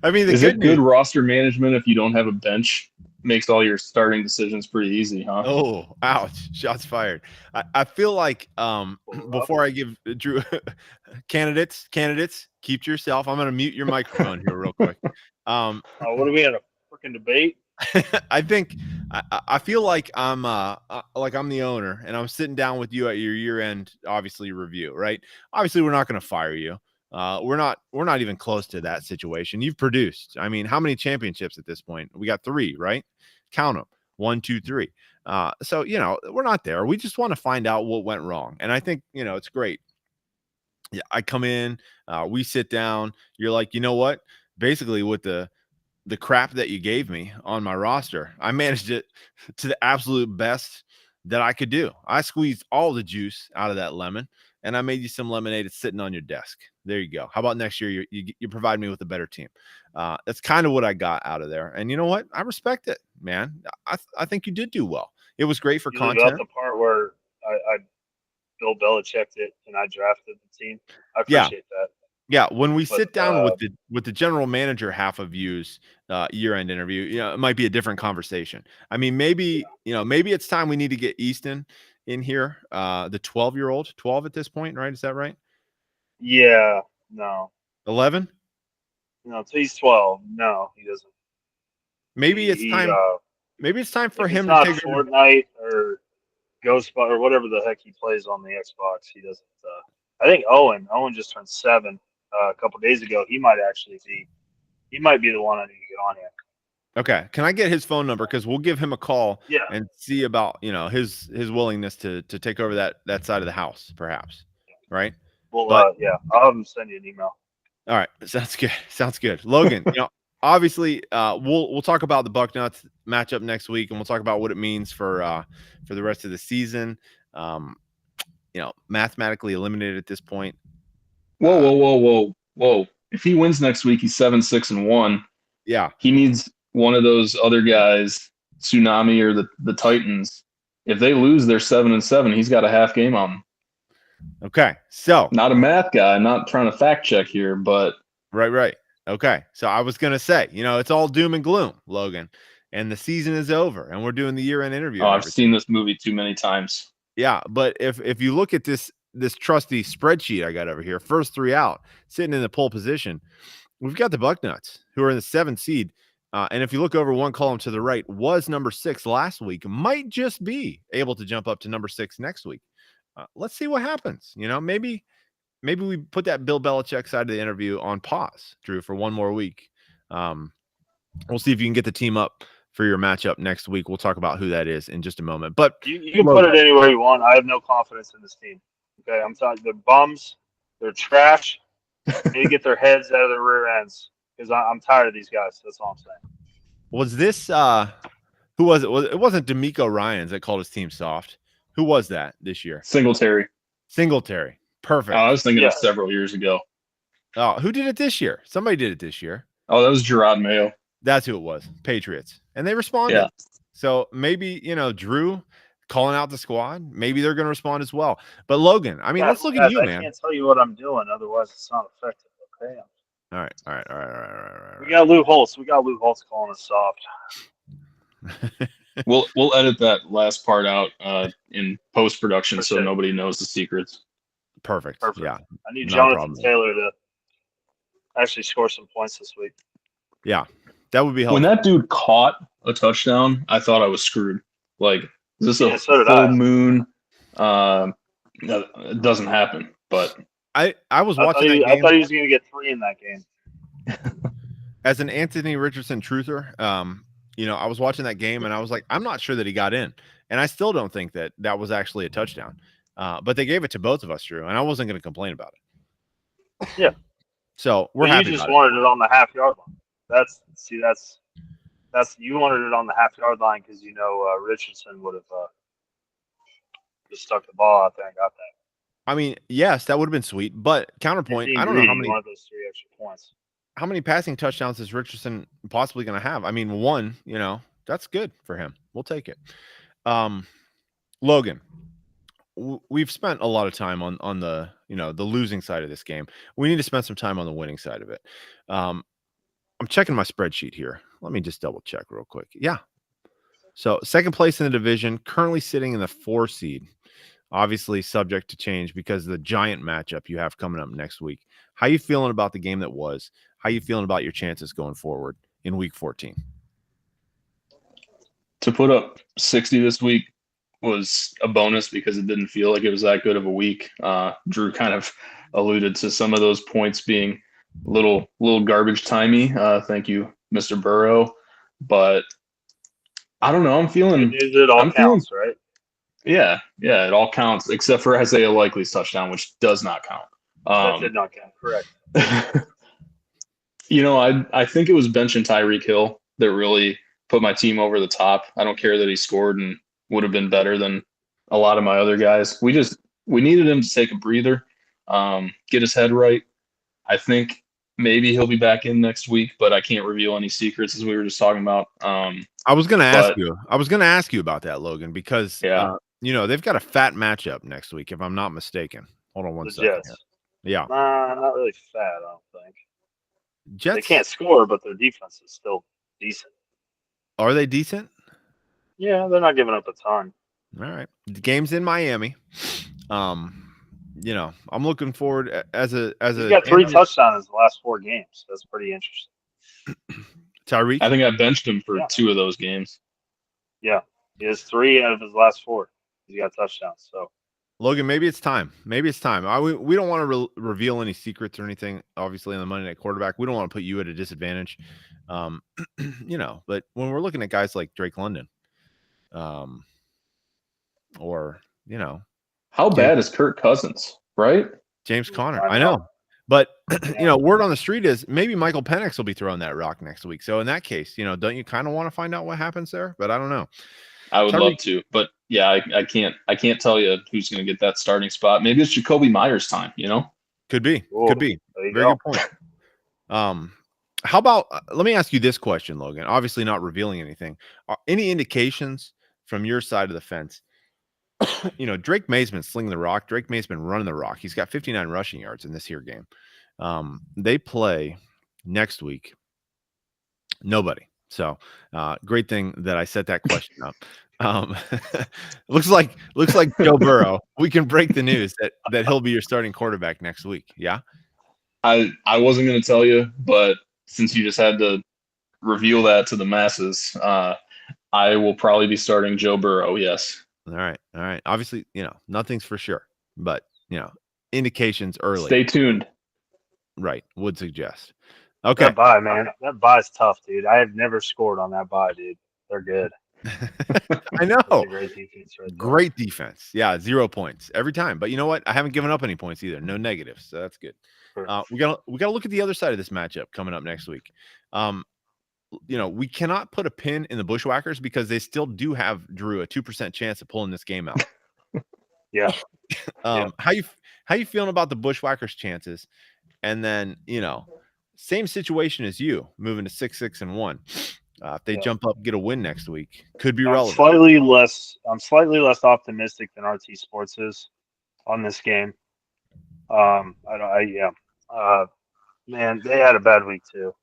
I mean, is it good roster management if you don't have a bench? Makes all your starting decisions pretty easy, huh? Oh, ouch. Shots fired. I feel like before I give Drew candidates, keep to yourself. I'm going to mute your microphone here real quick. What are we in a freaking debate? I think I feel like I'm the owner and I'm sitting down with you at your year-end, obviously, review, right? Obviously, we're not going to fire you. We're not even close to that situation. You've produced. I mean, how many championships at this point? We got 3, right? Count them. 1, 2, 3. So, we're not there. We just want to find out what went wrong. And I think, it's great. Yeah, I come in, we sit down. You're like, you know what? Basically, with the crap that you gave me on my roster, I managed it to the absolute best that I could do. I squeezed all the juice out of that lemon, and I made you some lemonade. It's sitting on your desk. There you go. How about next year you provide me with a better team? That's kind of what I got out of there. And you know what? I respect it, man. I think you did do well. It was great for content. Got the part where I Bill Belichicked it and I drafted the team. I appreciate that. Yeah, when we sit down with the general manager half of View's year-end interview, it might be a different conversation. I mean, maybe it's time we need to get Easton in here, the 12-year-old, 12 at this point, right? Is that right? Yeah, no. 11? No, so he's 12. No, he doesn't. Maybe it's time. Maybe it's time for him to take Fortnite or Ghost or whatever the heck he plays on the Xbox. He doesn't. I think Owen just turned 7 a couple days ago. He might be the one I need to get on here. Okay, can I get his phone number, because we'll give him a call and see about his willingness to take over that side of the house, perhaps, right? Well, I'll have him send you an email. All right, sounds good. Logan, obviously, we'll talk about the Bucknuts matchup next week, and we'll talk about what it means for the rest of the season. Mathematically eliminated at this point. Whoa! If he wins next week, he's 7-6-1. Yeah, he needs one of those other guys, Tsunami or the Titans. If they lose, they're 7-7. He's got a half game on them. Okay, so not a math guy. I'm not trying to fact check here, but right. Okay, so I was gonna say, it's all doom and gloom, Logan, and the season is over, and we're doing the year-end interview. Oh, and I've everything. seen this movie too many times. Yeah, but if you look at this trusty spreadsheet I got over here, first 3 out, sitting in the pole position, we've got the Bucknuts, who are in the 7th seed. And if you look over one column to the right, was number 6 last week, might just be able to jump up to number 6 next week. Let's see what happens. Maybe we put that Bill Belichick side of the interview on pause, Drew, for one more week. We'll see if you can get the team up for your matchup next week. We'll talk about who that is in just a moment. But you can put it anywhere you want. I have no confidence in this team. Okay, I'm telling you, they're bums. They're trash. They need to get their heads out of their rear ends because I'm tired of these guys. That's all I'm saying. Was this who was it? It wasn't D'Amico Ryans that called his team soft. Who was that this year? Singletary. Perfect. Oh, I was thinking of several years ago. Oh, who did it this year? Somebody did it this year. Oh, that was Gerard Mayo. That's who it was. Patriots. And they responded. Yeah. So maybe, Drew calling out the squad, maybe they're going to respond as well. But Logan, I mean, let's look at you, man. I can't tell you what I'm doing. Otherwise, it's not effective. Okay. All right. We got Lou Holtz. Calling us soft. We'll edit that last part out in post production so nobody knows the secrets. Perfect. Yeah. I need Jonathan Taylor to actually score some points this week. Yeah, that would be helpful. When that dude caught a touchdown, I thought I was screwed. Like, is this a full moon? It doesn't happen. But I was watching that game. I thought he was going to get 3 in that game. As an Anthony Richardson truther, I was watching that game and I was like, I'm not sure that he got in, and I still don't think that was actually a touchdown. But they gave it to both of us, Drew, and I wasn't going to complain about it. Yeah. So we're happy. You just wanted it on the half-yard line. That's you wanted it on the half-yard line because Richardson would have just stuck the ball out there and got that. I mean, yes, that would have been sweet. But counterpoint, I don't know how many wanted those 3 extra points. How many passing touchdowns is Richardson possibly going to have? I mean, 1. That's good for him. We'll take it. Logan, we've spent a lot of time on the the losing side of this game. We need to spend some time on the winning side of it. I'm checking my spreadsheet here. Let me just double check real quick. Yeah. So 2nd place in the division, currently sitting in the 4 seed. Obviously subject to change because of the giant matchup you have coming up next week. How you feeling about the game that was? How you feeling about your chances going forward in week 14? To put up 60 this week was a bonus because it didn't feel like it was that good of a week. Drew kind of alluded to some of those points being little garbage timey. Thank you, Mr. Burrow. But I don't know. I'm feeling it all counts, right? Yeah, it all counts except for Isaiah Likely's touchdown, which does not count. That did not count, correct. I think it was benching Tyreek Hill that really put my team over the top. I don't care that he scored and would have been better than a lot of my other guys. We needed him to take a breather, get his head right. I think maybe he'll be back in next week, but I can't reveal any secrets as we were just talking about. I was going to ask you. I was going to ask you about that, Logan, because they've got a fat matchup next week, if I'm not mistaken. Hold on one second. Yeah. Not really fat, I don't think. Jets, they can't score, but their defense is still decent. Are they decent? Yeah, they're not giving up a ton. All right. The game's in Miami. I'm looking forward as a. He's got 3 touchdowns in the last 4 games. That's pretty interesting. Tyreek? I think I benched him for 2 of those games. Yeah, he has 3 out of his last 4. He's got touchdowns. So, Logan, maybe it's time. We don't want to reveal any secrets or anything. Obviously, on the Monday Night Quarterback, we don't want to put you at a disadvantage. But when we're looking at guys like Drake London, or how bad is Kirk Cousins, right? James Conner, I know. But word on the street is maybe Michael Penix will be throwing that rock next week. So in that case, don't you kind of want to find out what happens there? But I don't know. I would love to, but yeah, I can't tell you who's going to get that starting spot. Maybe it's Jacoby Myers' time. Could be. Ooh, Could be. Very good point. How about let me ask you this question, Logan? Obviously, not revealing anything. Any indications from your side of the fence? Drake May's been slinging the rock. Drake May's been running the rock. He's got 59 rushing yards in this here game. They play next week. Nobody. So, great thing that I set that question up. Um, looks like Joe Burrow. We can break the news that he'll be your starting quarterback next week. Yeah. I wasn't going to tell you, but since you just had to reveal that to the masses, I will probably be starting Joe Burrow. Yes. All right. Obviously, nothing's for sure, but indications early. Stay tuned. Right. Would suggest. Okay. That bye, man. That bye's tough, dude. I have never scored on that bye, dude. They're good. I know. That's a great defense right there. Great defense. Yeah, 0 points every time. But you know what? I haven't given up any points either. No negatives. So that's good. We gotta look at the other side of this matchup coming up next week. We cannot put a pin in the Bushwhackers because they still do have, Drew, a 2% chance of pulling this game out. Yeah. How you feeling about the Bushwhackers' chances? And then, same situation as you, moving to 6-6-1. If they jump up, get a win next week, could be relevant. I'm slightly less optimistic than RT Sports is on this game. Man, they had a bad week too.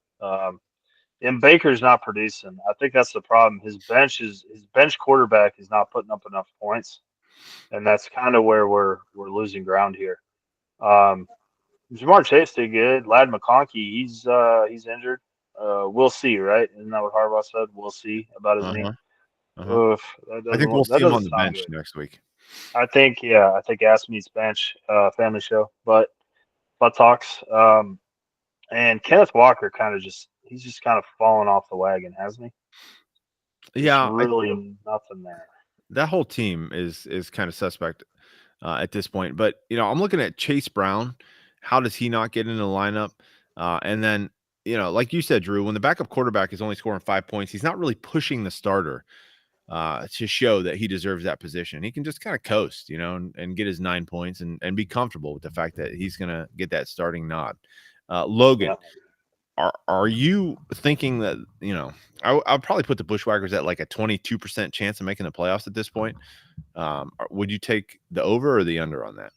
And Baker's not producing. I think that's the problem. His bench quarterback is not putting up enough points, and that's kind of where we're losing ground here. Jamar Chase did good. Lad McConkey, he's injured. We'll see, right? Isn't that what Harbaugh said? We'll see about his knee. Oof, I think we'll see him on the bench next week. I think Ask Meets Bench, family show, but talks. And Kenneth Walker he's just kind of fallen off the wagon, hasn't he? Yeah, really nothing there. That whole team is kind of suspect at this point. But I'm looking at Chase Brown. How does he not get into the lineup? And then like you said, Drew, when the backup quarterback is only scoring 5 points, he's not really pushing the starter to show that he deserves that position. He can just kind of coast, and get his 9 points and be comfortable with the fact that he's going to get that starting nod. Logan, are you thinking that, I'll probably put the Bushwhackers at like a 22% chance of making the playoffs at this point. Would you take the over or the under on that?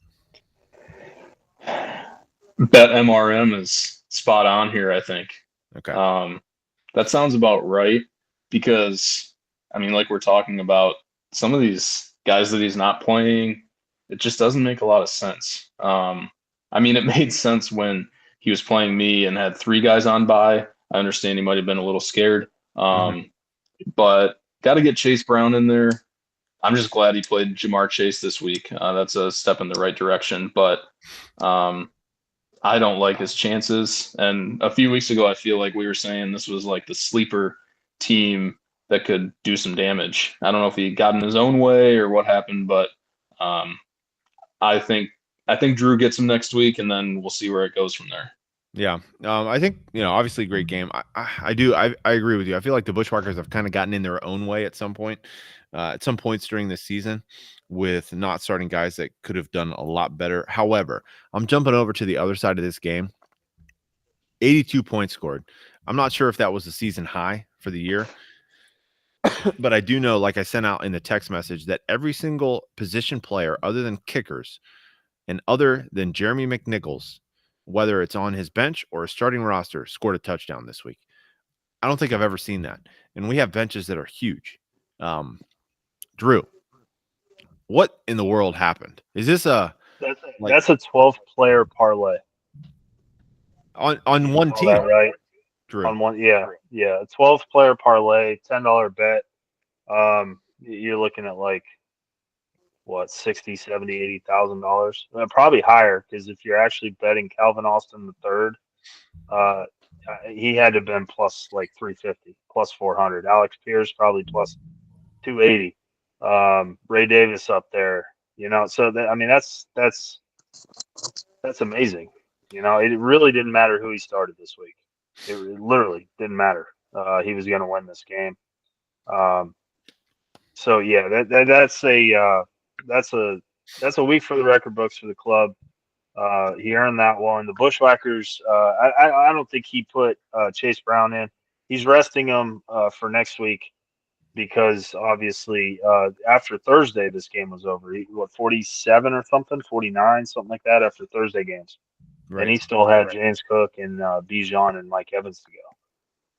Bet MRM is spot on here, I think. Okay. That sounds about right because, like we're talking about, some of these guys that he's not playing, it just doesn't make a lot of sense. It made sense when he was playing me and had 3 guys on bye. I understand he might have been a little scared. But got to get Chase Brown in there. I'm just glad he played Jamar Chase this week. That's a step in the right direction. But I don't like his chances. And a few weeks ago, I feel like we were saying this was like the sleeper team that could do some damage. I don't know if he got in his own way or what happened, but I think Drew gets him next week, and then we'll see where it goes from there. Yeah. I think, obviously great game. I agree with you. I feel like the Bushwhackers have kind of gotten in their own way at some points during this season with not starting guys that could have done a lot better. However, I'm jumping over to the other side of this game. 82 points scored. I'm not sure if that was the season high for the year, but I do know, like I sent out in the text message, that every single position player other than kickers and other than Jeremy McNichols, whether it's on his bench or a starting roster, scored a touchdown this week. I don't think I've ever seen that. And we have benches that are huge. Drew, what in the world happened? Is this that's a 12-player parlay on one team, right? Drew. On one, yeah, a 12-player parlay, $10 bet. You're looking at like what, $60,000, $70,000, $80,000, probably higher, because if you're actually betting Calvin Austin III, he had to have been plus like 350, plus 400. Alex Pierce probably plus 280. Ray Davis up there, So that's amazing. It really didn't matter who he started this week. It literally didn't matter. He was going to win this game. So yeah, that's a week for the record books for the club. He earned that one. The Bushwhackers, I don't think he put Chase Brown in. He's resting him for next week because obviously after Thursday this game was over. 47 or something, 49, something like that after Thursday games. Right. And he still had James Cook and Bijan and Mike Evans to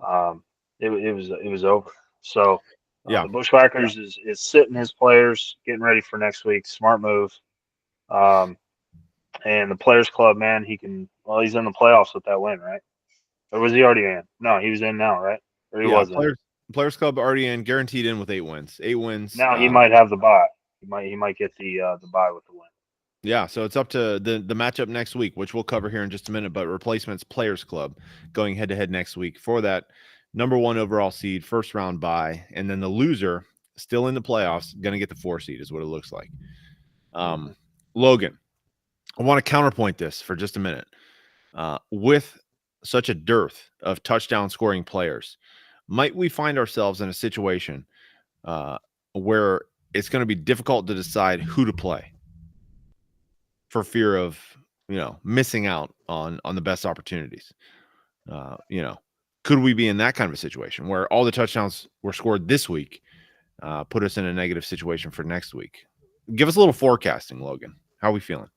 go. it was over. So Yeah. the Bushwhackers is sitting his players, getting ready for next week. Smart move. Um, and the Players Club, man, he's in the playoffs with that win, right? Or was he already in? No, he was in now, right? Or he Yeah. was in. Players Club already in, guaranteed in with 8 wins. 8 wins. Now he might have the bye. He might get the bye with the win. Yeah, so it's up to the matchup next week, which we'll cover here in just a minute. But replacements Players Club going head to head next week for that number 1 overall seed, first round bye, and then the loser still in the playoffs, going to get the 4 seed, is what it looks like. Logan, I want to counterpoint this for just a minute. With such a dearth of touchdown scoring players, might we find ourselves in a situation where it's going to be difficult to decide who to play for fear of, missing out on the best opportunities? Could we be in that kind of a situation where all the touchdowns were scored this week put us in a negative situation for next week? Give us a little forecasting, Logan. How are we feeling?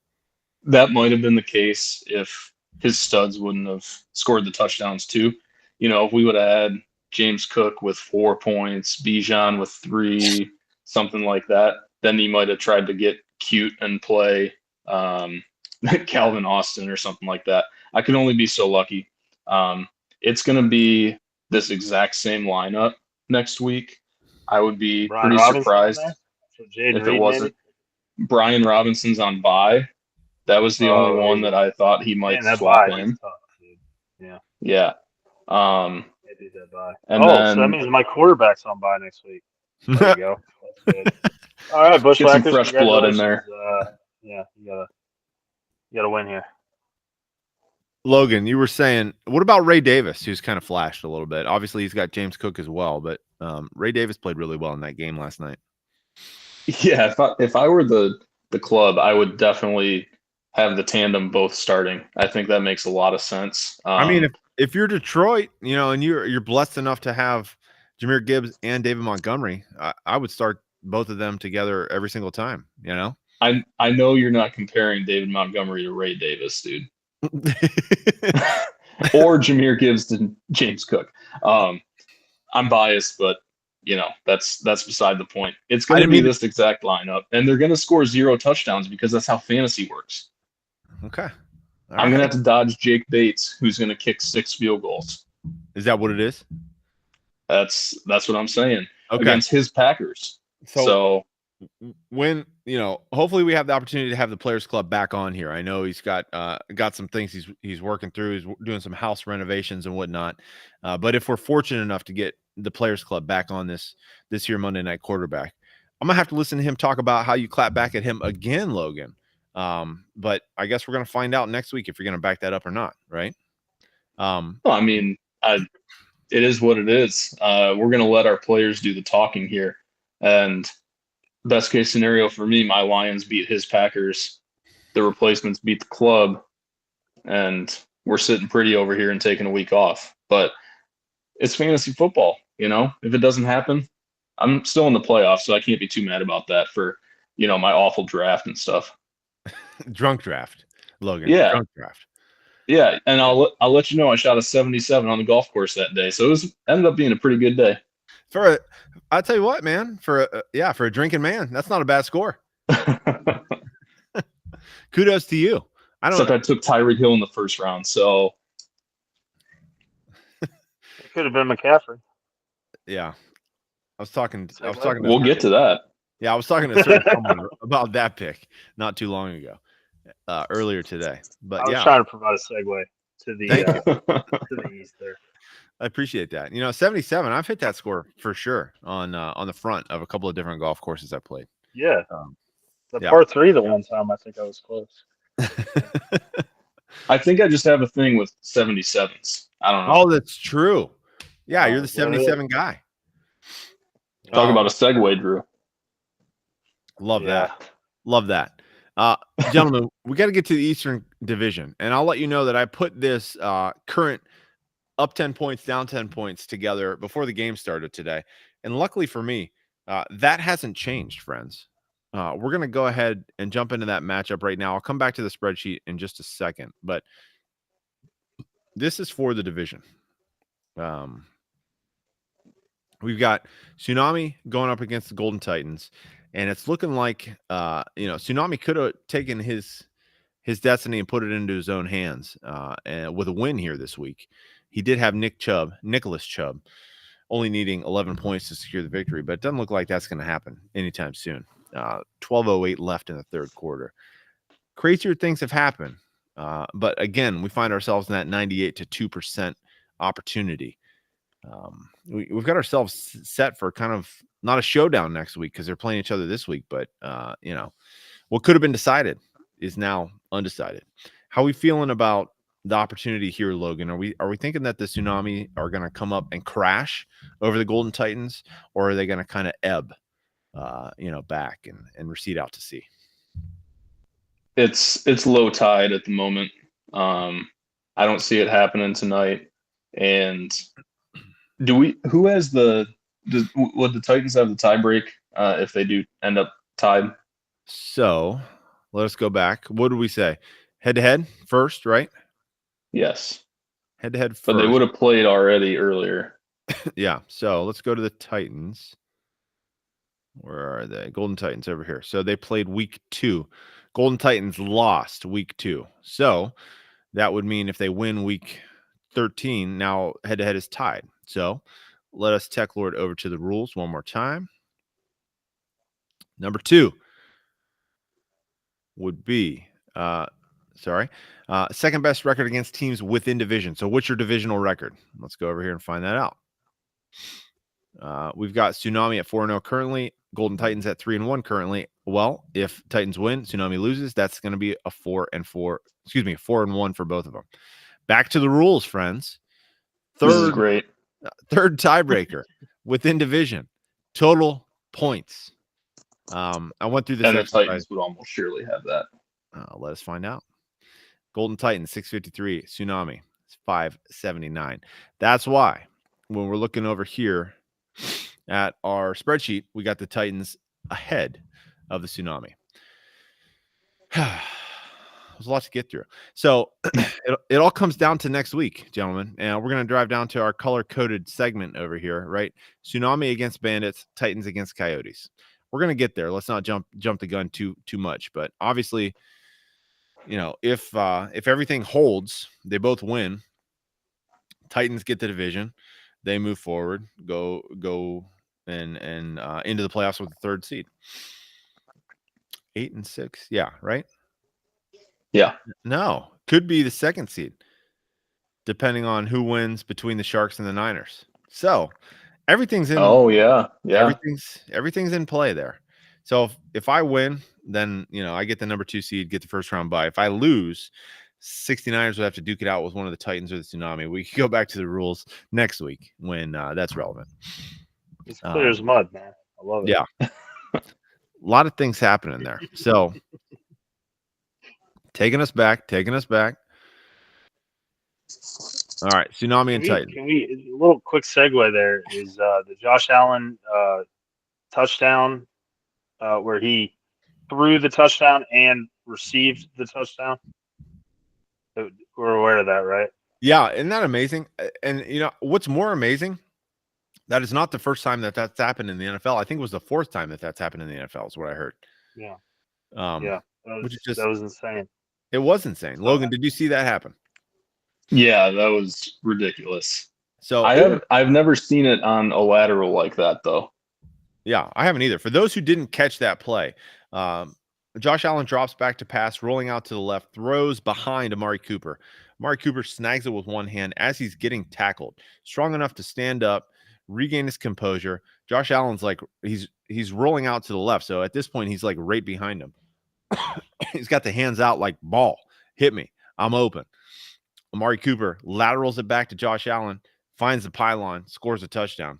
That might have been the case if his studs wouldn't have scored the touchdowns too. If we would have had James Cook with 4 points, Bijan with 3, something like that, then he might have tried to get cute and play Calvin Austin or something like that. I can only be so lucky. It's going to be this exact same lineup next week. I would be Brian pretty Robinson surprised if it wasn't. Brian Robinson's on bye. That was the only one that I thought he might swap in. Tough, dude. Yeah. Yeah. Maybe that bye. And so that means my quarterback's on bye next week. There you go. That's good. All right, get some Bushwhackers. fresh blood in there. Yeah, you gotta win here. Logan, you were saying, what about Ray Davis, who's kind of flashed a little bit? Obviously, he's got James Cook as well, but Ray Davis played really well in that game last night. Yeah, if I were the club, I would definitely have the tandem both starting. I think that makes a lot of sense. I mean, if you're Detroit, and you're blessed enough to have Jahmyr Gibbs and David Montgomery, I would start both of them together every single time. I know you're not comparing David Montgomery to Ray Davis, dude. Or Jahmyr Gibbs to James Cook. I'm biased, but that's beside the point. It's going to be this exact lineup, and they're going to score 0 touchdowns because that's how fantasy works. Okay. I'm going to have to dodge Jake Bates, who's going to kick 6 field goals. Is that what it is? That's what I'm saying. Okay. Against his Packers. So when hopefully we have the opportunity to have the Players Club back on here. I know he's got some things he's working through. He's doing some house renovations and whatnot. But if we're fortunate enough to get the Players Club back on this year Monday Night Quarterback, I'm gonna have to listen to him talk about how you clap back at him again, Logan. But I guess we're gonna find out next week if you're gonna back that up or not, right? Well, I mean, it is what it is. We're gonna let our players do the talking here, and best case scenario for me, my Lions beat his Packers, the replacements beat the club, and we're sitting pretty over here and taking a week off. But it's fantasy football, If it doesn't happen, I'm still in the playoffs, so I can't be too mad about that for, my awful draft and stuff. Drunk draft, Logan. Yeah. Drunk draft. Yeah, and I'll let you know I shot a 77 on the golf course that day, so it ended up being a pretty good day. I'll tell you what, man. For a drinking man, that's not a bad score. Kudos to you. Except I took Tyreek Hill in the first round, so it could have been McCaffrey. Yeah, I was talking. We'll get to that. Yeah, I was talking to someone about that pick not too long ago, earlier today. But I was trying to provide a segue to the to the East there. I appreciate that. 77. I've hit that score for sure on the front of a couple of different golf courses I played. Yeah, par 3 the one time I think I was close. I think I just have a thing with 77s. I don't know. Oh, that's true. Yeah, you're the 77 guy. Talk about a segue, Drew. Love that. Love that. Gentlemen, we got to get to the Eastern Division, and I'll let you know that I put this current up 10 points, down 10 points together before the game started today. And luckily for me, that hasn't changed, friends. We're going to go ahead and jump into that matchup right now. I'll come back to the spreadsheet in just a second, but this is for the division. We've got Tsunami going up against the Golden Titans, and it's looking like Tsunami could have taken his destiny and put it into his own hands and with a win here this week. He did have Nicholas Chubb, only needing 11 points to secure the victory, but it doesn't look like that's going to happen anytime soon. 12:08 left in the third quarter. Crazier things have happened, but again, we find ourselves in that 98 to 2% opportunity. We've got ourselves set for kind of not a showdown next week because they're playing each other this week, but what could have been decided is now undecided. How are we feeling about the opportunity here, Logan? Are we thinking that the Tsunami are going to come up and crash over the Golden Titans, or are they going to kind of ebb, back and recede out to sea? It's low tide at the moment. I don't see it happening tonight. And would the Titans have the tie break if they do end up tied? So let us go back. What did we say? Head to head first, right? Yes. Head to head first. But they would have played already earlier. Yeah. So let's go to the Titans. Where are they? Golden Titans over here. So they played week 2. Golden Titans lost week 2. So that would mean if they win week 13, now head to head is tied. So let us tech lord over to the rules one more time. Number 2 would be second best record against teams within division. So what's your divisional record? Let's go over here and find that out. We've got Tsunami at 4-0 currently. Golden Titans at 3-1 currently. Well, if Titans win, Tsunami loses. That's going to be a 4-1 for both of them. Back to the rules, friends. This is great. Third tiebreaker within division. Total points. I went through this. And the Titans would almost surely have that. Let us find out. Golden Titans 653. Tsunami 579. That's why when we're looking over here at our spreadsheet, we got the Titans ahead of the Tsunami. There's a lot to get through. So it all comes down to next week, gentlemen. And we're going to drive down to our color-coded segment over here, right? Tsunami against Bandits, Titans against Coyotes. We're going to get there. Let's not jump the gun too much. But obviously, if everything holds, they both win. Titans get the division. They move forward, go and into the playoffs with the third seed. 8 and 6. Yeah, right? Yeah. No, could be the second seed, depending on who wins between the Sharks and the Niners. So everything's in. Oh yeah. Everything's in play there. So if I win, then I get the number 2 seed, get the first round bye. If I lose, 69ers would have to duke it out with one of the Titans or the Tsunami. We can go back to the rules next week when that's relevant. It's clear as mud, man. I love it. Yeah. A lot of things happening there. So taking us back. All right, Tsunami and Titans. A little quick segue there is the Josh Allen touchdown where he threw the touchdown and received the touchdown. We're aware of that, right? Yeah, isn't that amazing? And what's more amazing? That is not the first time that's happened in the NFL. I think it was the 4th time that's happened in the NFL. Is what I heard. Yeah. That was insane. It was insane. Logan, did you see that happen? Yeah, that was ridiculous. So I've never seen it on a lateral like that though. Yeah, I haven't either. For those who didn't catch that play, Josh Allen drops back to pass, rolling out to the left, throws behind Amari Cooper. Amari Cooper snags it with one hand as he's getting tackled, strong enough to stand up, regain his composure. Josh Allen's like he's rolling out to the left, so at this point he's like right behind him. He's got the hands out like ball, hit me, I'm open. Amari Cooper laterals it back to Josh Allen, finds the pylon, scores a touchdown.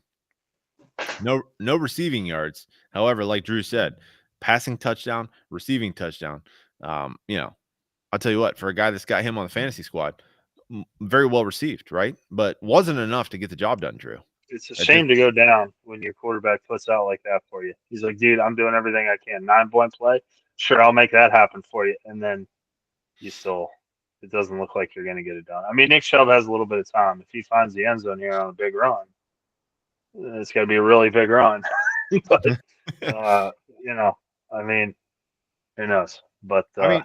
No receiving yards. However, like Drew said, passing touchdown, receiving touchdown. I'll tell you what, for a guy that's got him on the fantasy squad, very well received, right? But wasn't enough to get the job done, Drew. It's a shame to go down when your quarterback puts out like that for you. He's like, dude, I'm doing everything I can. 9-point play. Sure, I'll make that happen for you. And then it doesn't look like you're going to get it done. I mean, Nick Chubb has a little bit of time. If he finds the end zone here on a big run, it's got to be a really big run. But you know, I mean, who knows? But I mean,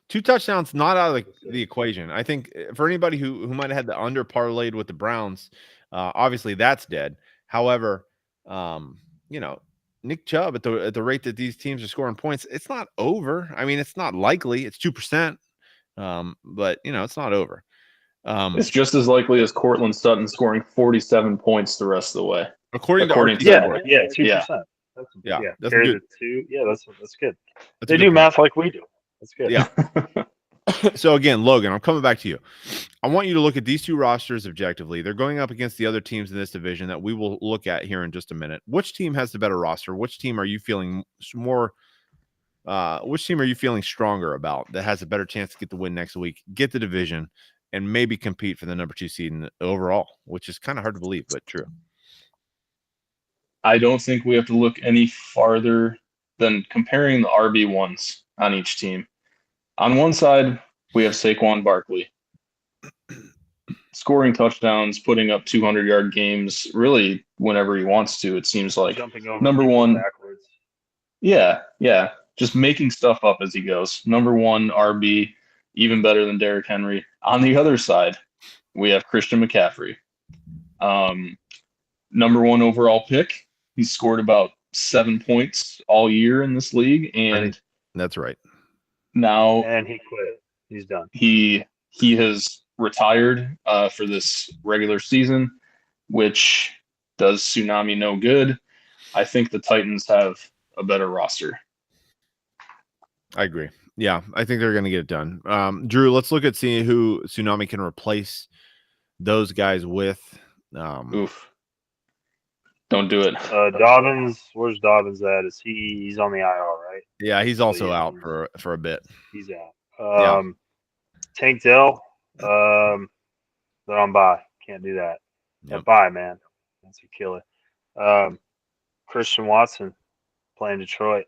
2 touchdowns not out of the equation. I think for anybody who might have had the under parlayed with the Browns, obviously that's dead. However, you know, Nick Chubb at the rate that these teams are scoring points, it's not over. I mean, it's not likely. It's 2%. But it's not over. It's just as likely as Cortland Sutton scoring 47 points the rest of the way. According to RT yeah, Sport. 2%. That's carry good. the 2. Yeah, that's good. That's They do math like we do. That's good. Yeah. So again, Logan, I'm coming back to you. I want you to look at these 2 rosters objectively. They're going up against the other teams in this division that we will look at here in just a minute. Which team has the better roster? Which team are you feeling more? Which team are you feeling stronger about that has a better chance to get the win next week, get the division, and maybe compete for the number 2 seed overall? Which is kind of hard to believe, but true. I don't think we have to look any farther than comparing the RB1s on each team. On one side, we have Saquon Barkley, scoring touchdowns, putting up 200-yard games, really whenever he wants to, it seems like. Jumping over Number one, backwards. Yeah, just making stuff up as he goes. Number 1 RB, even better than Derrick Henry. On the other side, we have Christian McCaffrey. Number 1 overall pick. He's scored about 7 points all year in this league, and that's right. Now, and he quit. He's done. He has retired for this regular season, which does Tsunami no good. I think the Titans have a better roster. I agree. Yeah, I think they're going to get it done. Drew, let's look at seeing who Tsunami can replace those guys with. Oof. Don't do it. Dobbins, where's Dobbins at? He's on the IR, right? Yeah, he's also out for a bit. He's out. Tank Dell, they're on bye. Can't do that. Yep. Bye, man. That's a killer. Christian Watson playing Detroit.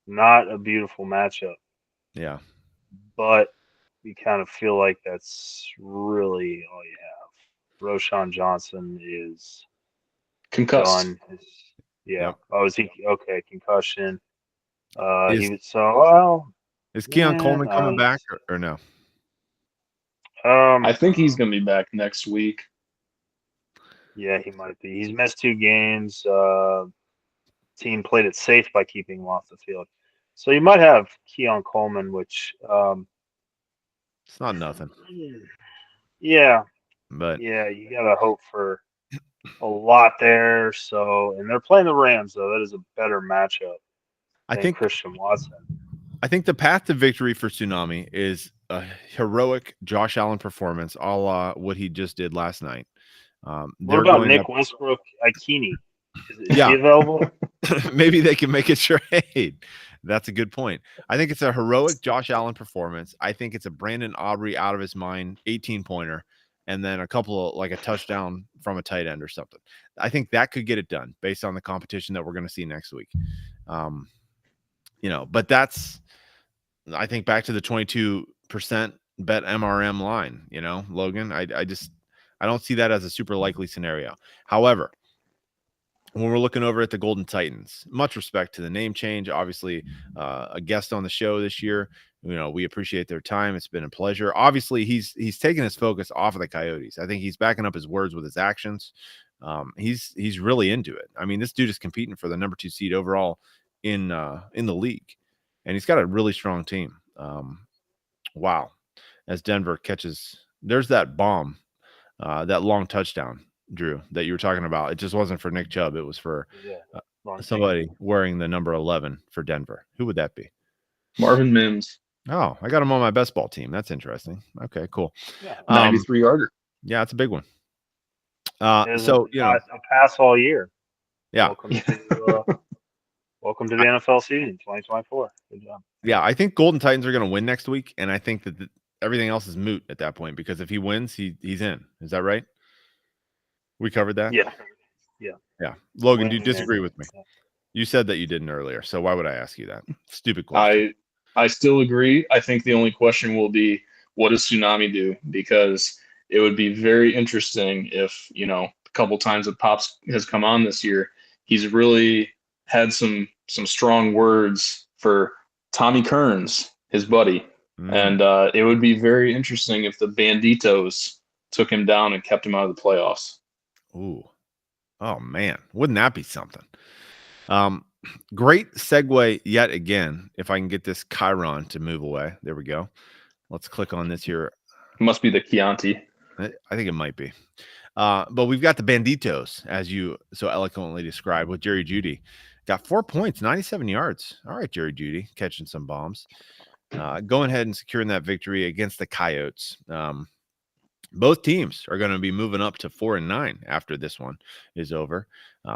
Not a beautiful matchup. Yeah. But you kind of feel like that's really all you have. Roshan Johnson is concussed. Done. Yep. Oh, is he okay? Concussion. Is Keon Coleman coming back or no? I think he's going to be back next week. Yeah, he might be. He's missed 2 games. Team played it safe by keeping him off the field. So you might have Keon Coleman, which it's not nothing. Yeah. But yeah, you gotta hope for a lot there. So, and they're playing the Rams, though. That is a better matchup. I think Christian Watson. I think the path to victory for Tsunami is a heroic Josh Allen performance, a la what he just did last night. What about Nick Westbrook Ikini? Is he available? Maybe they can make a trade. That's a good point. I think it's a heroic Josh Allen performance. I think it's a Brandon Aubrey out of his mind 18-pointer, and then a touchdown from a tight end or something. I think that could get it done based on the competition that we're going to see next week. But that's, I think, back to the 22% bet MRM line, Logan. I don't see that as a super likely scenario. However, when we're looking over at the Golden Titans, much respect to the name change, obviously a guest on the show this year, we appreciate their time. It's been a pleasure. Obviously he's taken his focus off of the Coyotes. I think he's backing up his words with his actions. He's really into it. I mean, this dude is competing for the number 2 seed overall in the league, and he's got a really strong team. Wow. As Denver there's that bomb, that long touchdown, Drew, that you were talking about. It just wasn't for Nick Chubb. It was for somebody wearing the number 11 for Denver. Who would that be? Marvin Mims. Oh, I got him on my best ball team. That's interesting. Okay, cool. Yeah, 93-yarder. Yeah, it's a big one. A pass all year. Yeah. Welcome to the NFL season 2024. Good job. Yeah, I think Golden Titans are going to win next week, and I think that everything else is moot at that point, because if he wins, he's in. Is that right? We covered that? Yeah. Logan, do you disagree with me? You said that you didn't earlier, so why would I ask you that? Stupid question. I still agree. I think the only question will be, what does Tsunami do? Because it would be very interesting if, couple times that Pops has come on this year, he's really had some strong words for Tommy Kearns, his buddy. And it would be very interesting if the Banditos took him down and kept him out of the playoffs. Ooh. Oh, man. Wouldn't that be something? Great segue yet again. If I can get this Chiron to move away. There we go. Let's click on this here. It must be the Chianti. I think it might be. But we've got the Banditos, as you so eloquently described, with Jerry Jeudy. Got 4 points, 97 yards. All right, Jerry Jeudy, catching some bombs. Going ahead and securing that victory against the Coyotes. Both teams are going to be moving up to 4-9 after this one is over.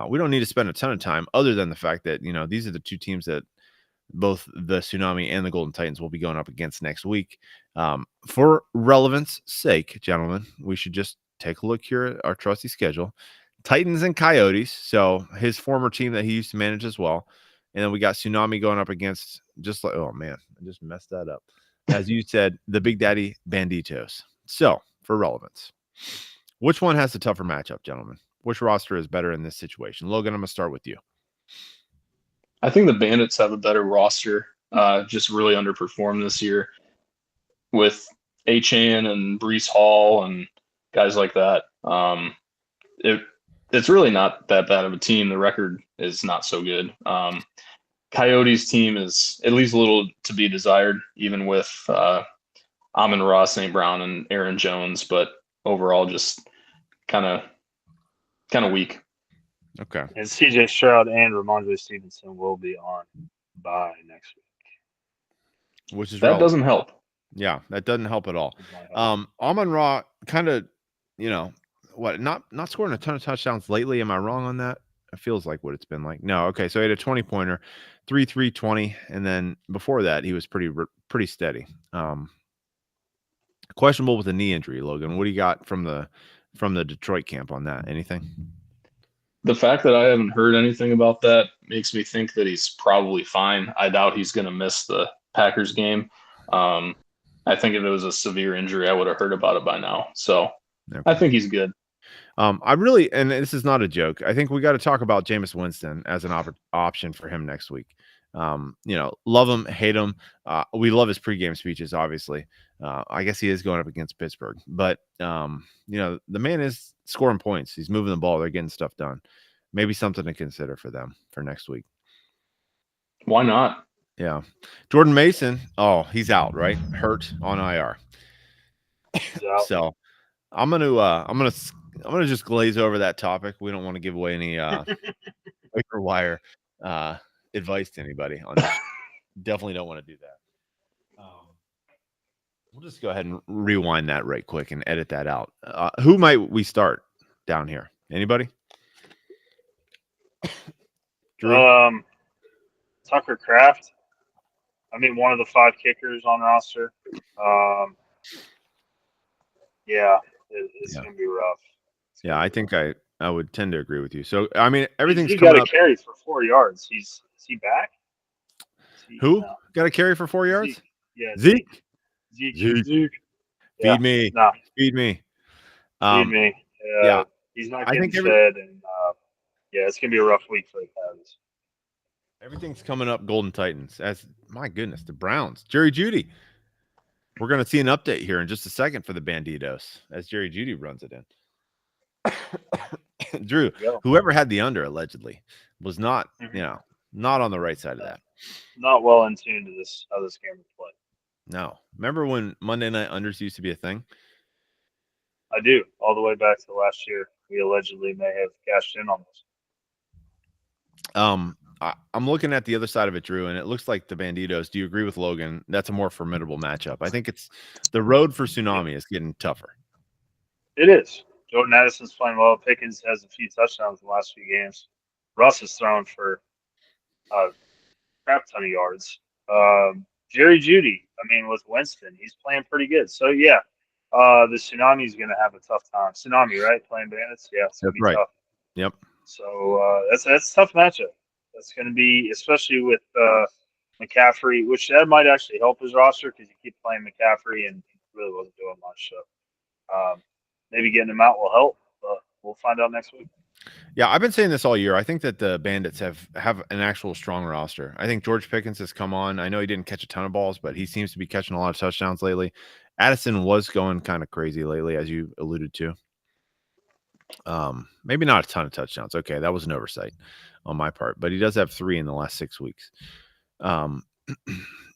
We don't need to spend a ton of time other than the fact that, these are the two teams that both the Tsunami and the Golden Titans will be going up against next week. For relevance sake, gentlemen, we should just take a look here at our trusty schedule. Titans and Coyotes, so his former team that he used to manage as well. And then we got Tsunami going up against oh man, I just messed that up. As you said, the Big Daddy Banditos. So, for relevance, which one has the tougher matchup, gentlemen? Which roster is better in this situation? Logan, I'm going to start with you. I think the Bandits have a better roster, just really underperformed this year with Achane and Breece Hall and guys like that. It's really not that bad of a team. The record is not so good. Coyotes team is at least a little to be desired, even with Amon-Ra, St. Brown, and Aaron Jones, but overall just kind of weak. Okay. And CJ Stroud and Ramondre Stevenson will be on by next week. Which is that relevant. Doesn't help. Yeah, that doesn't help at all. Amon-Ra kind of, not scoring a ton of touchdowns lately. Am I wrong on that? It feels like what it's been like. No, okay. So he had a 20-pointer, 3-3-20, and then before that he was pretty steady. Questionable with a knee injury, Logan. What do you got from the Detroit camp on that? Anything? The fact that I haven't heard anything about that makes me think that he's probably fine. I doubt he's going to miss the Packers game. I think if it was a severe injury, I would have heard about it by now. So okay. I think he's good. I really, and this is not a joke, I think we got to talk about Jameis Winston as an option for him next week. Love him, hate him. We love his pregame speeches, obviously. I guess he is going up against Pittsburgh, but the man is scoring points. He's moving the ball. They're getting stuff done. Maybe something to consider for them for next week. Why not? Yeah. Jordan Mason. Oh, he's out, right? Hurt on IR. So I'm gonna just glaze over that topic. We don't want to give away any waiver wire advice to anybody on this. Definitely don't want to do that. We'll just go ahead and rewind that right quick and edit that out. Who might we start down here? Anybody? Drew? Tucker Kraft. I mean, one of the 5 kickers on roster. It's going to be rough. Yeah, I think I would tend to agree with you. So, I mean, everything's he coming got up. a carry for 4 yards. Is he back? Who got a carry for 4 yards? Zeke. Zeke. Yeah. Feed me. No. Feed me. Feed me. Yeah. He's not getting fed, and it's going to be a rough week for the Cavs. Everything's coming up Golden Titans. As my goodness, the Browns. Jerry Jeudy. We're going to see an update here in just a second for the Banditos as Jerry Jeudy runs it in. Drew, whoever had the under allegedly was not, not on the right side of that. Not well in tune to how this game would play. No. Remember when Monday night unders used to be a thing? I do. All the way back to last year. We allegedly may have cashed in on this. I'm looking at the other side of it, Drew, and it looks like the Banditos. Do you agree with Logan? That's a more formidable matchup. I think it's the road for Tsunami is getting tougher. It is. Jordan Addison's playing well. Pickens has a few touchdowns in the last few games. Russ has thrown for a crap ton of yards. Jerry Jeudy, with Winston, he's playing pretty good. So, the Tsunami is going to have a tough time. Tsunami, right? Playing Bandits? Yeah, it's going to be tough. Yep. So, that's a tough matchup. That's going to be, especially with McCaffrey, which that might actually help his roster because you keep playing McCaffrey and he really wasn't doing much. So maybe getting him out will help, but we'll find out next week. Yeah, I've been saying this all year. I think that the Bandits have an actual strong roster. I think George Pickens has come on. I know he didn't catch a ton of balls, but he seems to be catching a lot of touchdowns lately. Addison was going kind of crazy lately, as you alluded to. Maybe not a ton of touchdowns. Okay, that was an oversight on my part, but he does have 3 in the last 6 weeks.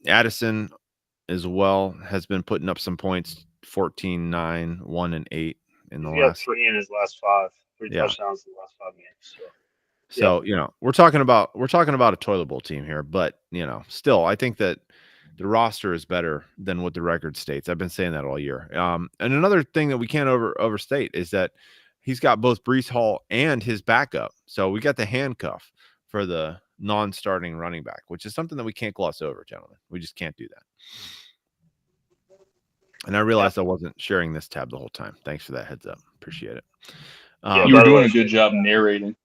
Addison as well has been putting up some points, 14, 9, 1, and 8 in the He's got last 3 in his last 5. 3 Yeah. touchdowns in the last 5 games. So, we're talking about a toilet bowl team here, but still, I think that the roster is better than what the record states. I've been saying that all year. And another thing that we can't overstate is that he's got both Breece Hall and his backup. So we got the handcuff for the non-starting running back, which is something that we can't gloss over, gentlemen. We just can't do that. And I realized I wasn't sharing this tab the whole time. Thanks for that heads up. Appreciate it. You were doing a good job narrating.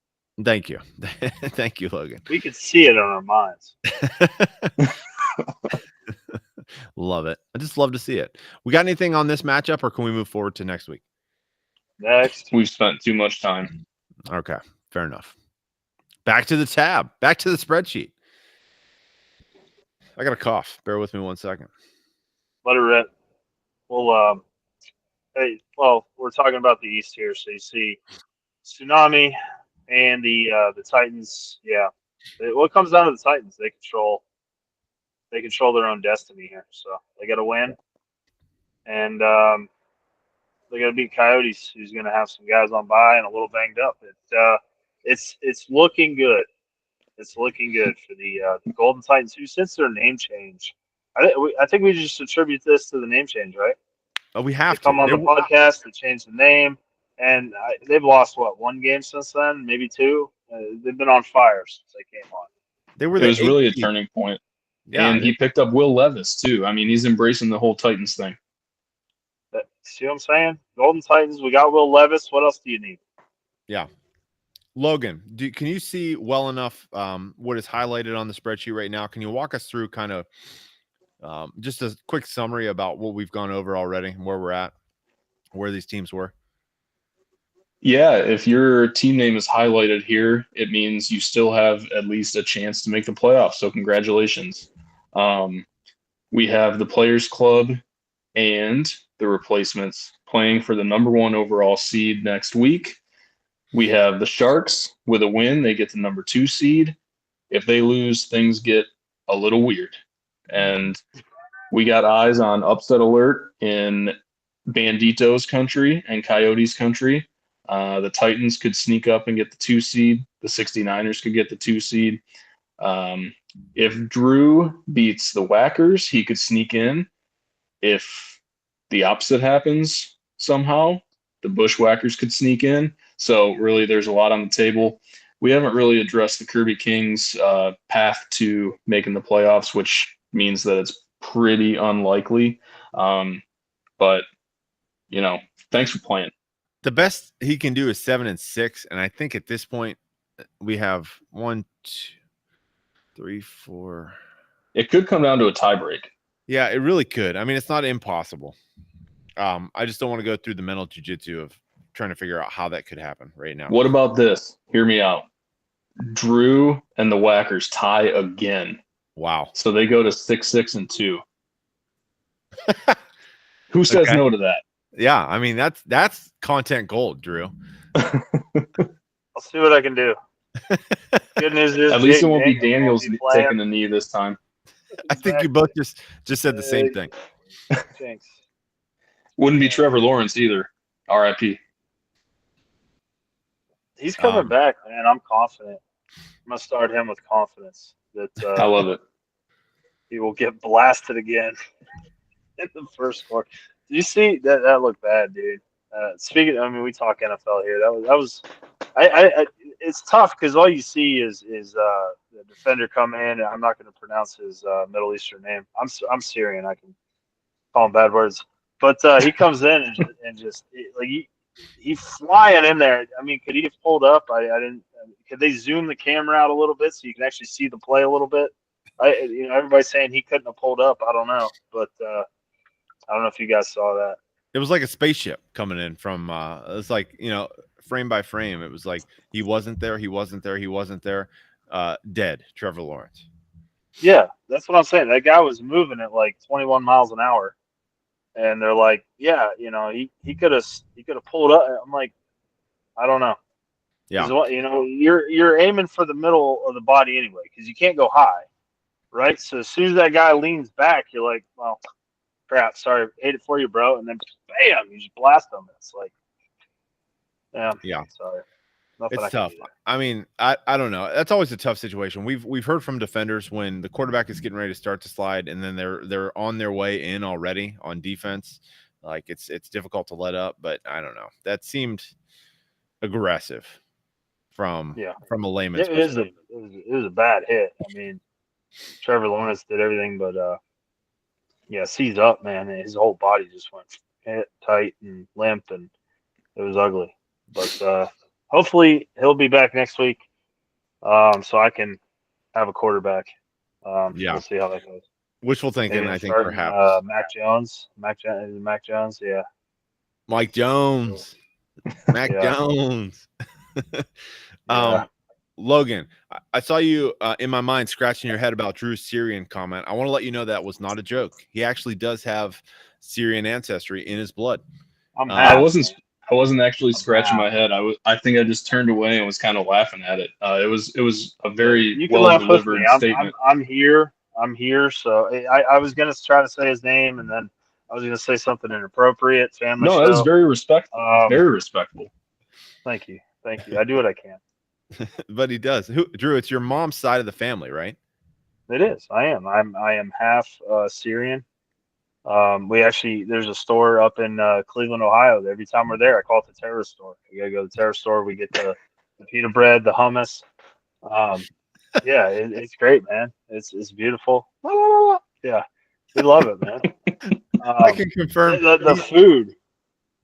Thank you. Thank you, Logan. We could see it on our minds. Love it. I just love to see it. We got anything on this matchup, or can we move forward to next week? Next. We've spent too much time. Okay, fair enough. Back to the tab. Back to the spreadsheet. I got a cough. Bear with me 1 second. Let it rip. We're talking about the East here. So you see Tsunami and the Titans. Yeah. What comes down to the Titans? They control their own destiny here. So they got to win. And they got to beat Coyotes, who's going to have some guys on bye and a little banged up. It's looking good. It's looking good for the Golden Titans, who since their name change, I think we just attribute this to the name change, right? Oh, we have to come on the podcast. They changed the name, and they've lost 1 game since then, maybe 2. They've been on fire since they came on. It was really a turning point. Yeah, and he picked up Will Levis too. I mean, he's embracing the whole Titans thing. See what I'm saying? Golden Titans. We got Will Levis. What else do you need? Yeah. Logan, can you see well enough what is highlighted on the spreadsheet right now? Can you walk us through kind of just a quick summary about what we've gone over already, where we're at, where these teams were? Yeah, if your team name is highlighted here, it means you still have at least a chance to make the playoffs. So congratulations. We have the Players Club and the replacements playing for the number 1 overall seed next week. We have the Sharks with a win. They get the number 2 seed. If they lose, things get a little weird. And we got eyes on upset alert in Banditos country and Coyotes country. The Titans could sneak up and get the 2 seed. The 69ers could get the 2 seed. If Drew beats the Whackers, he could sneak in. If the opposite happens somehow, the Bushwhackers could sneak in. So really, there's a lot on the table. We haven't really addressed the Kirby Kings' path to making the playoffs, which means that it's pretty unlikely. But, thanks for playing. The best he can do is 7-6, and I think at this point we have 1, 2, 3, 4. It could come down to a tiebreak. Yeah, it really could. I mean, it's not impossible. I just don't want to go through the mental jiu-jitsu of trying to figure out how that could happen right now. What about this? Hear me out. Drew and the Whackers tie again. Wow. So they go to 6-6-2. Who says no to that? Yeah, I mean that's content gold, Drew. I'll see what I can do. Good news is at least it won't be Daniels taking the knee this time. I think you both just said the same thing. Thanks. Wouldn't be Trevor Lawrence either. R.I.P. He's coming back, man. I'm confident. I'm gonna start him with confidence that I love it. He will get blasted again in the first quarter. Did you see that? That looked bad, dude. Speaking, I mean, we talk NFL here. That was. It's tough because all you see is the defender come in, and I'm not going to pronounce his Middle Eastern name. I'm Syrian. I can call him bad words, but he comes in and just like he flying in there. I mean, could he have pulled up? I didn't. Could they zoom the camera out a little bit so you can actually see the play a little bit? Everybody's saying he couldn't have pulled up. I don't know, but I don't know if you guys saw that. It was like a spaceship coming in from. It was like frame by frame. It was like he wasn't there. He wasn't there. He wasn't there. Dead. Trevor Lawrence. Yeah, that's what I'm saying. That guy was moving at like 21 miles an hour, and they're like, yeah, he could have pulled up. I'm like, I don't know. Yeah. You're aiming for the middle of the body anyway, because you can't go high, right? So as soon as that guy leans back, you're like, well, crap, sorry, hate it for you, bro. And then bam, you just blast them. It's like, Yeah. sorry, nothing It's I can tough. do there. I mean, I don't know. That's always a tough situation. We've heard from defenders when the quarterback is getting ready to start to slide, and then they're on their way in already on defense. Like it's difficult to let up, but I don't know. That seemed aggressive from a layman's perspective. It was a bad hit. I mean, Trevor Lawrence did everything, but seized up, man. And his whole body just went hit tight and limp, and it was ugly. But hopefully he'll be back next week, so I can have a quarterback. We'll see how that goes. Wishful thinking, I think perhaps. Mac Jones. Mac Jones, yeah. Mike Jones. Mac Jones. Logan, I saw you in my mind scratching your head about Drew's Syrian comment. I want to let you know that was not a joke. He actually does have Syrian ancestry in his blood. I wasn't actually scratching my head. I think I just turned away and was kind of laughing at it. It was a very well delivered statement. I'm here. So I was gonna try to say his name, and then I was gonna say something inappropriate. Family show. No, that was very respectful. Very respectful. Thank you. I do what I can. But he does. Drew, it's your mom's side of the family, right? It is. I am half Syrian. There's a store up in Cleveland, Ohio. Every time we're there, I call it the terror store. We gotta go to the terror store. We get the pita bread, the hummus. It's great, man. It's beautiful. Yeah, we love it, man. I can confirm the food.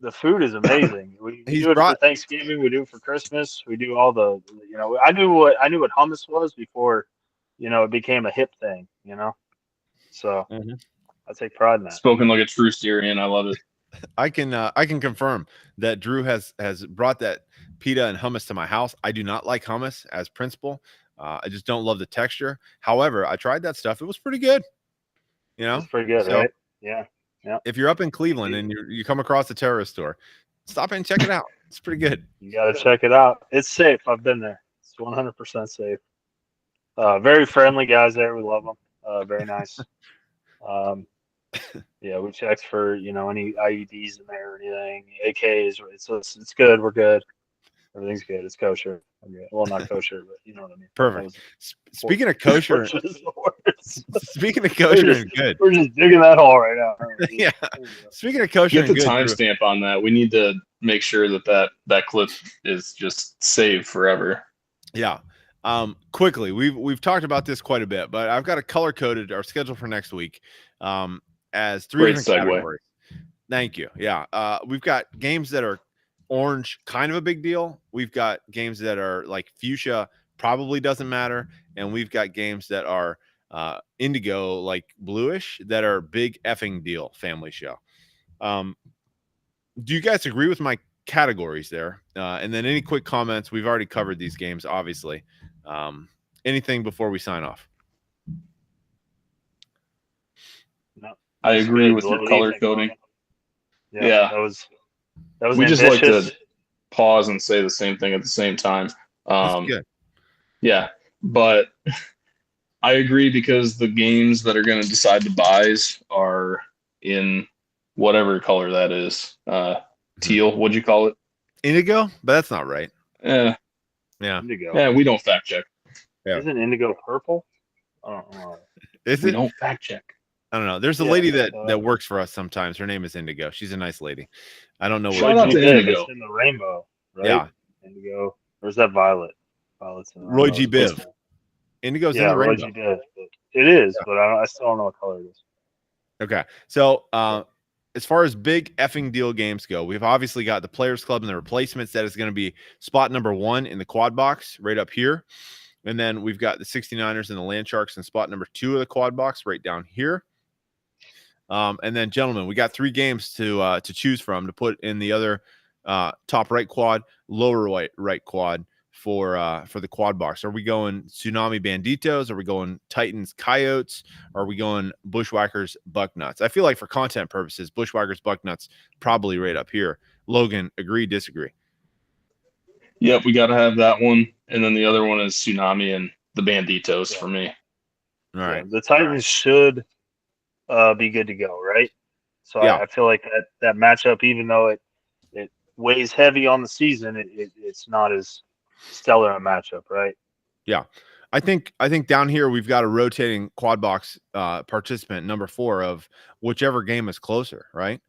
The food is amazing. We do it for Thanksgiving. We do it for Christmas. We do all the, I knew what hummus was before, it became a hip thing, So I take pride in that. Spoken like a true Syrian. I love it. I can confirm that Drew has brought that pita and hummus to my house. I do not like hummus as principle. I just don't love the texture. However, I tried that stuff. It was pretty good. It's pretty good, right? Yeah. Yeah. If you're up in Cleveland and you come across the terrorist store, stop in and check it out. It's pretty good. You got to check it out. It's safe. I've been there. It's 100% safe. Very friendly guys there. We love them. Very nice. We checked for any IEDs in there or anything. AKs. It's good. We're good. Everything's good. It's kosher. Well, not kosher, but you know what I mean. Perfect. Speaking of kosher, speaking of kosher and good, we're just digging that hole right now. Yeah. Speaking of kosher, get the timestamp on that. We need to make sure that clip is just saved forever. Yeah. Quickly, we've talked about this quite a bit, but I've got to color coded our schedule for next week as 3 different categories. Thank you. Yeah. We've got games that are orange, kind of a big deal. We've got games that are like fuchsia, probably doesn't matter, and we've got games that are indigo, like bluish, that are big effing deal. Family show. Do you guys agree with my categories there? And then any quick comments? We've already covered these games, obviously. Anything before we sign off? No, I agree with your color coding. Yeah. That was we ambitious. Just like to pause and say the same thing at the same time. That's good. Yeah, but I agree because the games that are going to decide the buys are in whatever color that is. Teal, what'd you call it? Indigo? But that's not right. Yeah. Indigo. Yeah, we don't fact check. Yeah. Isn't indigo purple? I don't know. We don't fact check. I don't know. There's a lady that works for us sometimes. Her name is Indigo. She's a nice lady. I don't know. Shout out to Indigo. It's in the rainbow, right? Yeah. Indigo. Or is that violet? Violet's in the Roy G. Biv. Indigo's in the rainbow. Roy G. Biv. It is, but I still don't know what color it is. Okay. So as far as big effing deal games go, we've obviously got the Players Club and the replacements. That is going to be spot number 1 in the quad box right up here. And then we've got the 69ers and the Land Sharks in spot number 2 of the quad box right down here. And then, gentlemen, we got 3 games to choose from to put in the other top right quad, lower right quad for the quad box. Are we going Tsunami Banditos? Are we going Titans Coyotes? Are we going Bushwhackers Bucknuts? I feel like for content purposes, Bushwhackers Bucknuts probably right up here. Logan, agree, disagree? Yep, we got to have that one, and then the other one is Tsunami and the Banditos for me. All right. The Titans should be good to go, right? So Yeah. I feel like that matchup, even though it weighs heavy on the season, it's not as stellar a matchup, right? Yeah. I think down here we've got a rotating quad box participant, number 4, of whichever game is closer, right?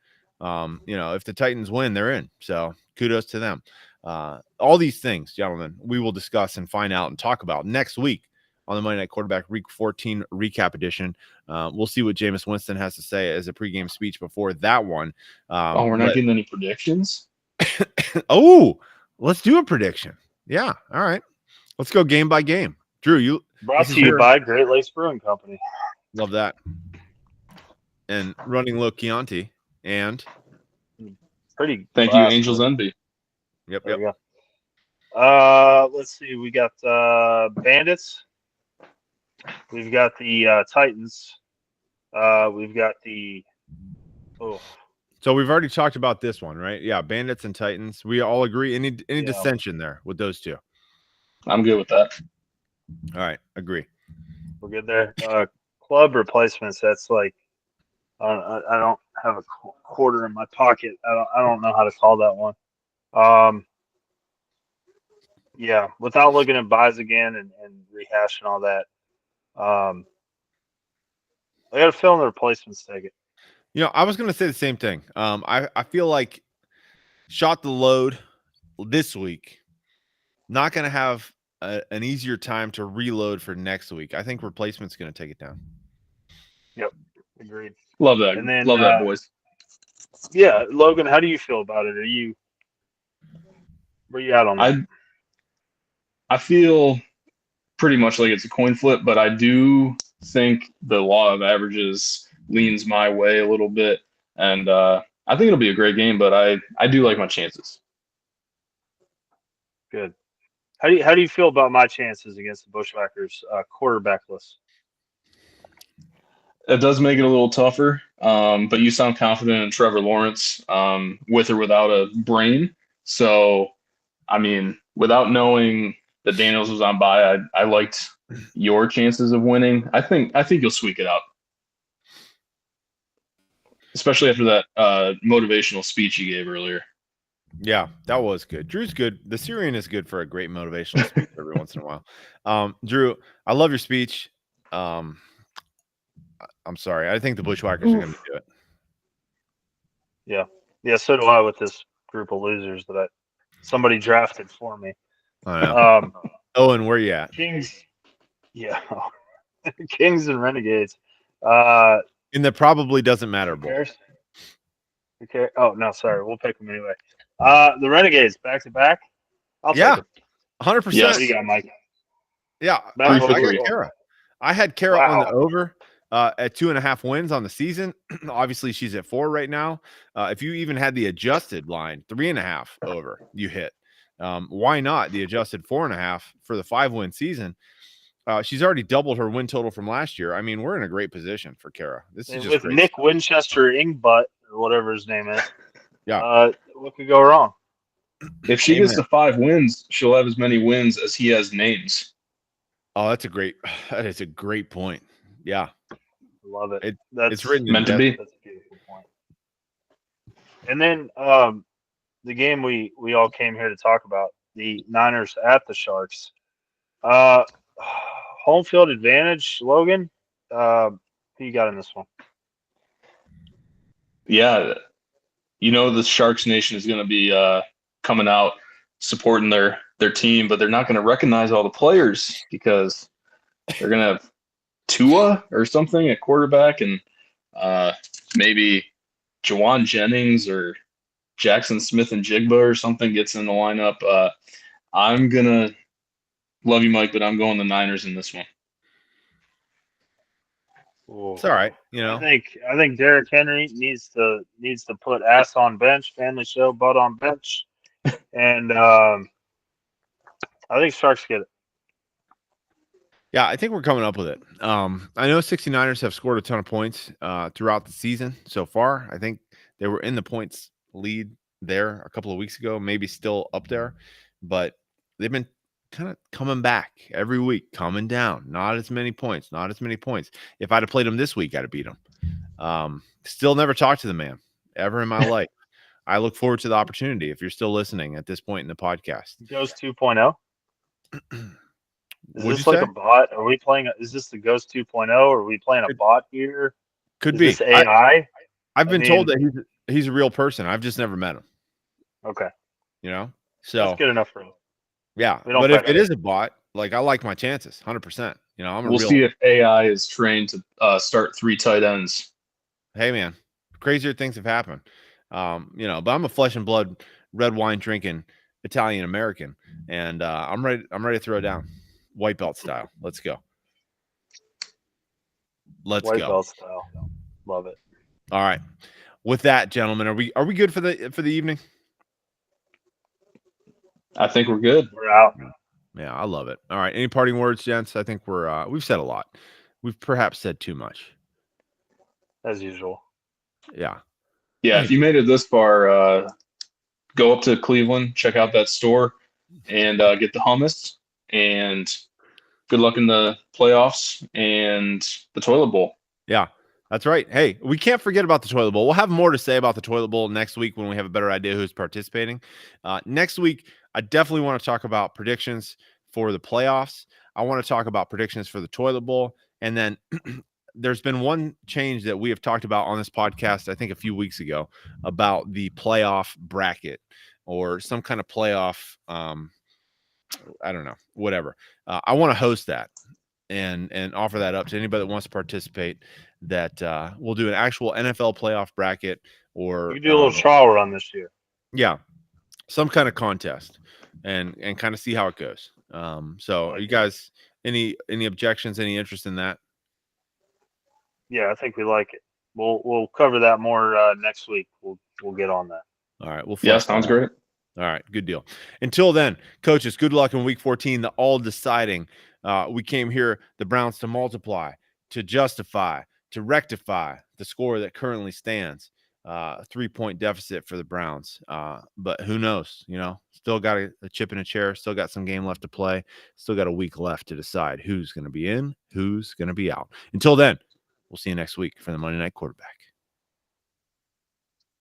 If the Titans win, they're in. So kudos to them. All these things, gentlemen, we will discuss and find out and talk about next week on the Monday Night Quarterback Week 14 recap edition. We'll see what Jameis Winston has to say as a pregame speech before that one. We're not getting any predictions? Oh, let's do a prediction. Yeah. All right. Let's go game by game. Drew, you brought to you by Great Lakes Brewing Company. Love that. And running low Chianti and pretty. Thank you, Angels Envy. Yep. There we go. Let's see. We got Bandits. We've got the Titans. We've got the. So we've already talked about this one, right? Yeah, Bandits and Titans. We all agree. Any dissension there with those two? I'm good with that. All right, agree. We're good there. Club replacements. That's like I don't have a quarter in my pocket. I don't know how to call that one. Yeah, without looking at buys again and rehashing all that. I got to fill in the replacements ticket. I was going to say the same thing. I feel like shot the load this week. Not going to have an easier time to reload for next week. I think replacement's going to take it down. Yep, agreed. Love that. And then, love that, boys. Yeah, Logan, how do you feel about it? Where you at on that? I feel pretty much like it's a coin flip, but I do think the law of averages leans my way a little bit, and I think it'll be a great game. But I do like my chances. Good. How do you feel about my chances against the Bushwhackers quarterbackless? It does make it a little tougher, but you sound confident in Trevor Lawrence with or without a brain. So, I mean, without knowing that Daniels was on bye, I liked your chances of winning. I think you'll squeak it out, especially after that motivational speech you gave earlier. Yeah, that was good. Drew's good. The Syrian is good for a great motivational speech every once in a while. Drew, I love your speech. I'm sorry. I think the Bushwhackers are going to do it. Yeah. So do I with this group of losers that somebody drafted for me. I know. Owen, where you at? Kings. Yeah. Kings and Renegades. And that probably doesn't matter. Okay. Oh no, sorry. We'll pick them anyway. The Renegades back to back. I'll take them. 100%. Yes. What do you got, Mike? Yeah, I got Kara. I had Kara on the over at 2.5 wins on the season. Obviously, she's at 4 right now. If you even had the adjusted line, 3.5 over, you hit. Why not the adjusted 4.5 for the 5-win season? She's already doubled her win total from last year. I mean, we're in a great position for Kara. This is just with great Nick stuff. Winchester Ingbutt or whatever his name is. Yeah. What could go wrong? If she gets to 5 wins, she'll have as many wins as he has names. Oh, that is a great point. Yeah. Love it. It's written meant to be. That's a beautiful point. And then the game we all came here to talk about, the Niners at the Sharks. Home field advantage, Logan. Who you got in this one? Yeah. The Sharks Nation is going to be coming out supporting their team, but they're not going to recognize all the players because they're going to have Tua or something at quarterback, and maybe Jawan Jennings or Jackson Smith and Jigba or something gets in the lineup. I'm going to love you, Mike, but I'm going the Niners in this one. It's all right. I think Derrick Henry needs to put ass on bench, family show, butt on bench, and I think Sharks get it. Yeah, I think we're coming up with it. I know 69ers have scored a ton of points throughout the season so far. I think they were in the points lead there a couple of weeks ago, maybe still up there, but they've been kind of coming back every week, coming down. Not as many points. If I'd have played them this week, I'd have beat them. Still never talked to the man ever in my life. I look forward to the opportunity if you're still listening at this point in the podcast. Ghost 2.0. Is What'd this you like say? a bot? Are we playing? Is this the Ghost 2.0? Or are we playing a bot here? Could Is be. this AI? I've been told that he's a real person. I've just never met him. Okay. So That's good enough for me. Yeah, but if it is a bot, like I like my chances, 100%. We'll see if AI is trained to start 3 tight ends. Hey man, crazier things have happened. But I'm a flesh and blood, red wine drinking Italian American, and I'm ready to throw down, white belt style. Let's go. White belt style. Love it. All right. With that, gentlemen, are we good for the evening? I think we're good. We're out. Yeah, I love it. All right. Any parting words, gents? I think we've said a lot. We've perhaps said too much. As usual. Yeah. Yeah, if you made it this far, go up to Cleveland, check out that store, and get the hummus. And good luck in the playoffs and the toilet bowl. Yeah, that's right. Hey, we can't forget about the toilet bowl. We'll have more to say about the toilet bowl next week when we have a better idea who's participating. Next week, I definitely want to talk about predictions for the playoffs. I want to talk about predictions for the toilet bowl. And then there's been one change that we have talked about on this podcast, I think a few weeks ago, about the playoff bracket or some kind of playoff. I don't know, whatever. I want to host that and offer that up to anybody that wants to participate. That we'll do an actual NFL playoff bracket, or you do a little trial run this year. Yeah, some kind of contest, and kind of see how it goes. So, are you guys any objections? Any interest in that? Yeah, I think we like it. We'll cover that more next week. We'll get on that. All right. Yeah, sounds great. All right, good deal. Until then, coaches, good luck in week 14, the all deciding. We came here, the Browns, to multiply, to justify, to rectify the score that currently stands. 3-point deficit for the Browns. But who knows? Still got a chip in a chair, still got some game left to play, still got a week left to decide who's going to be in, who's going to be out. Until then, we'll see you next week for the Monday Night Quarterback.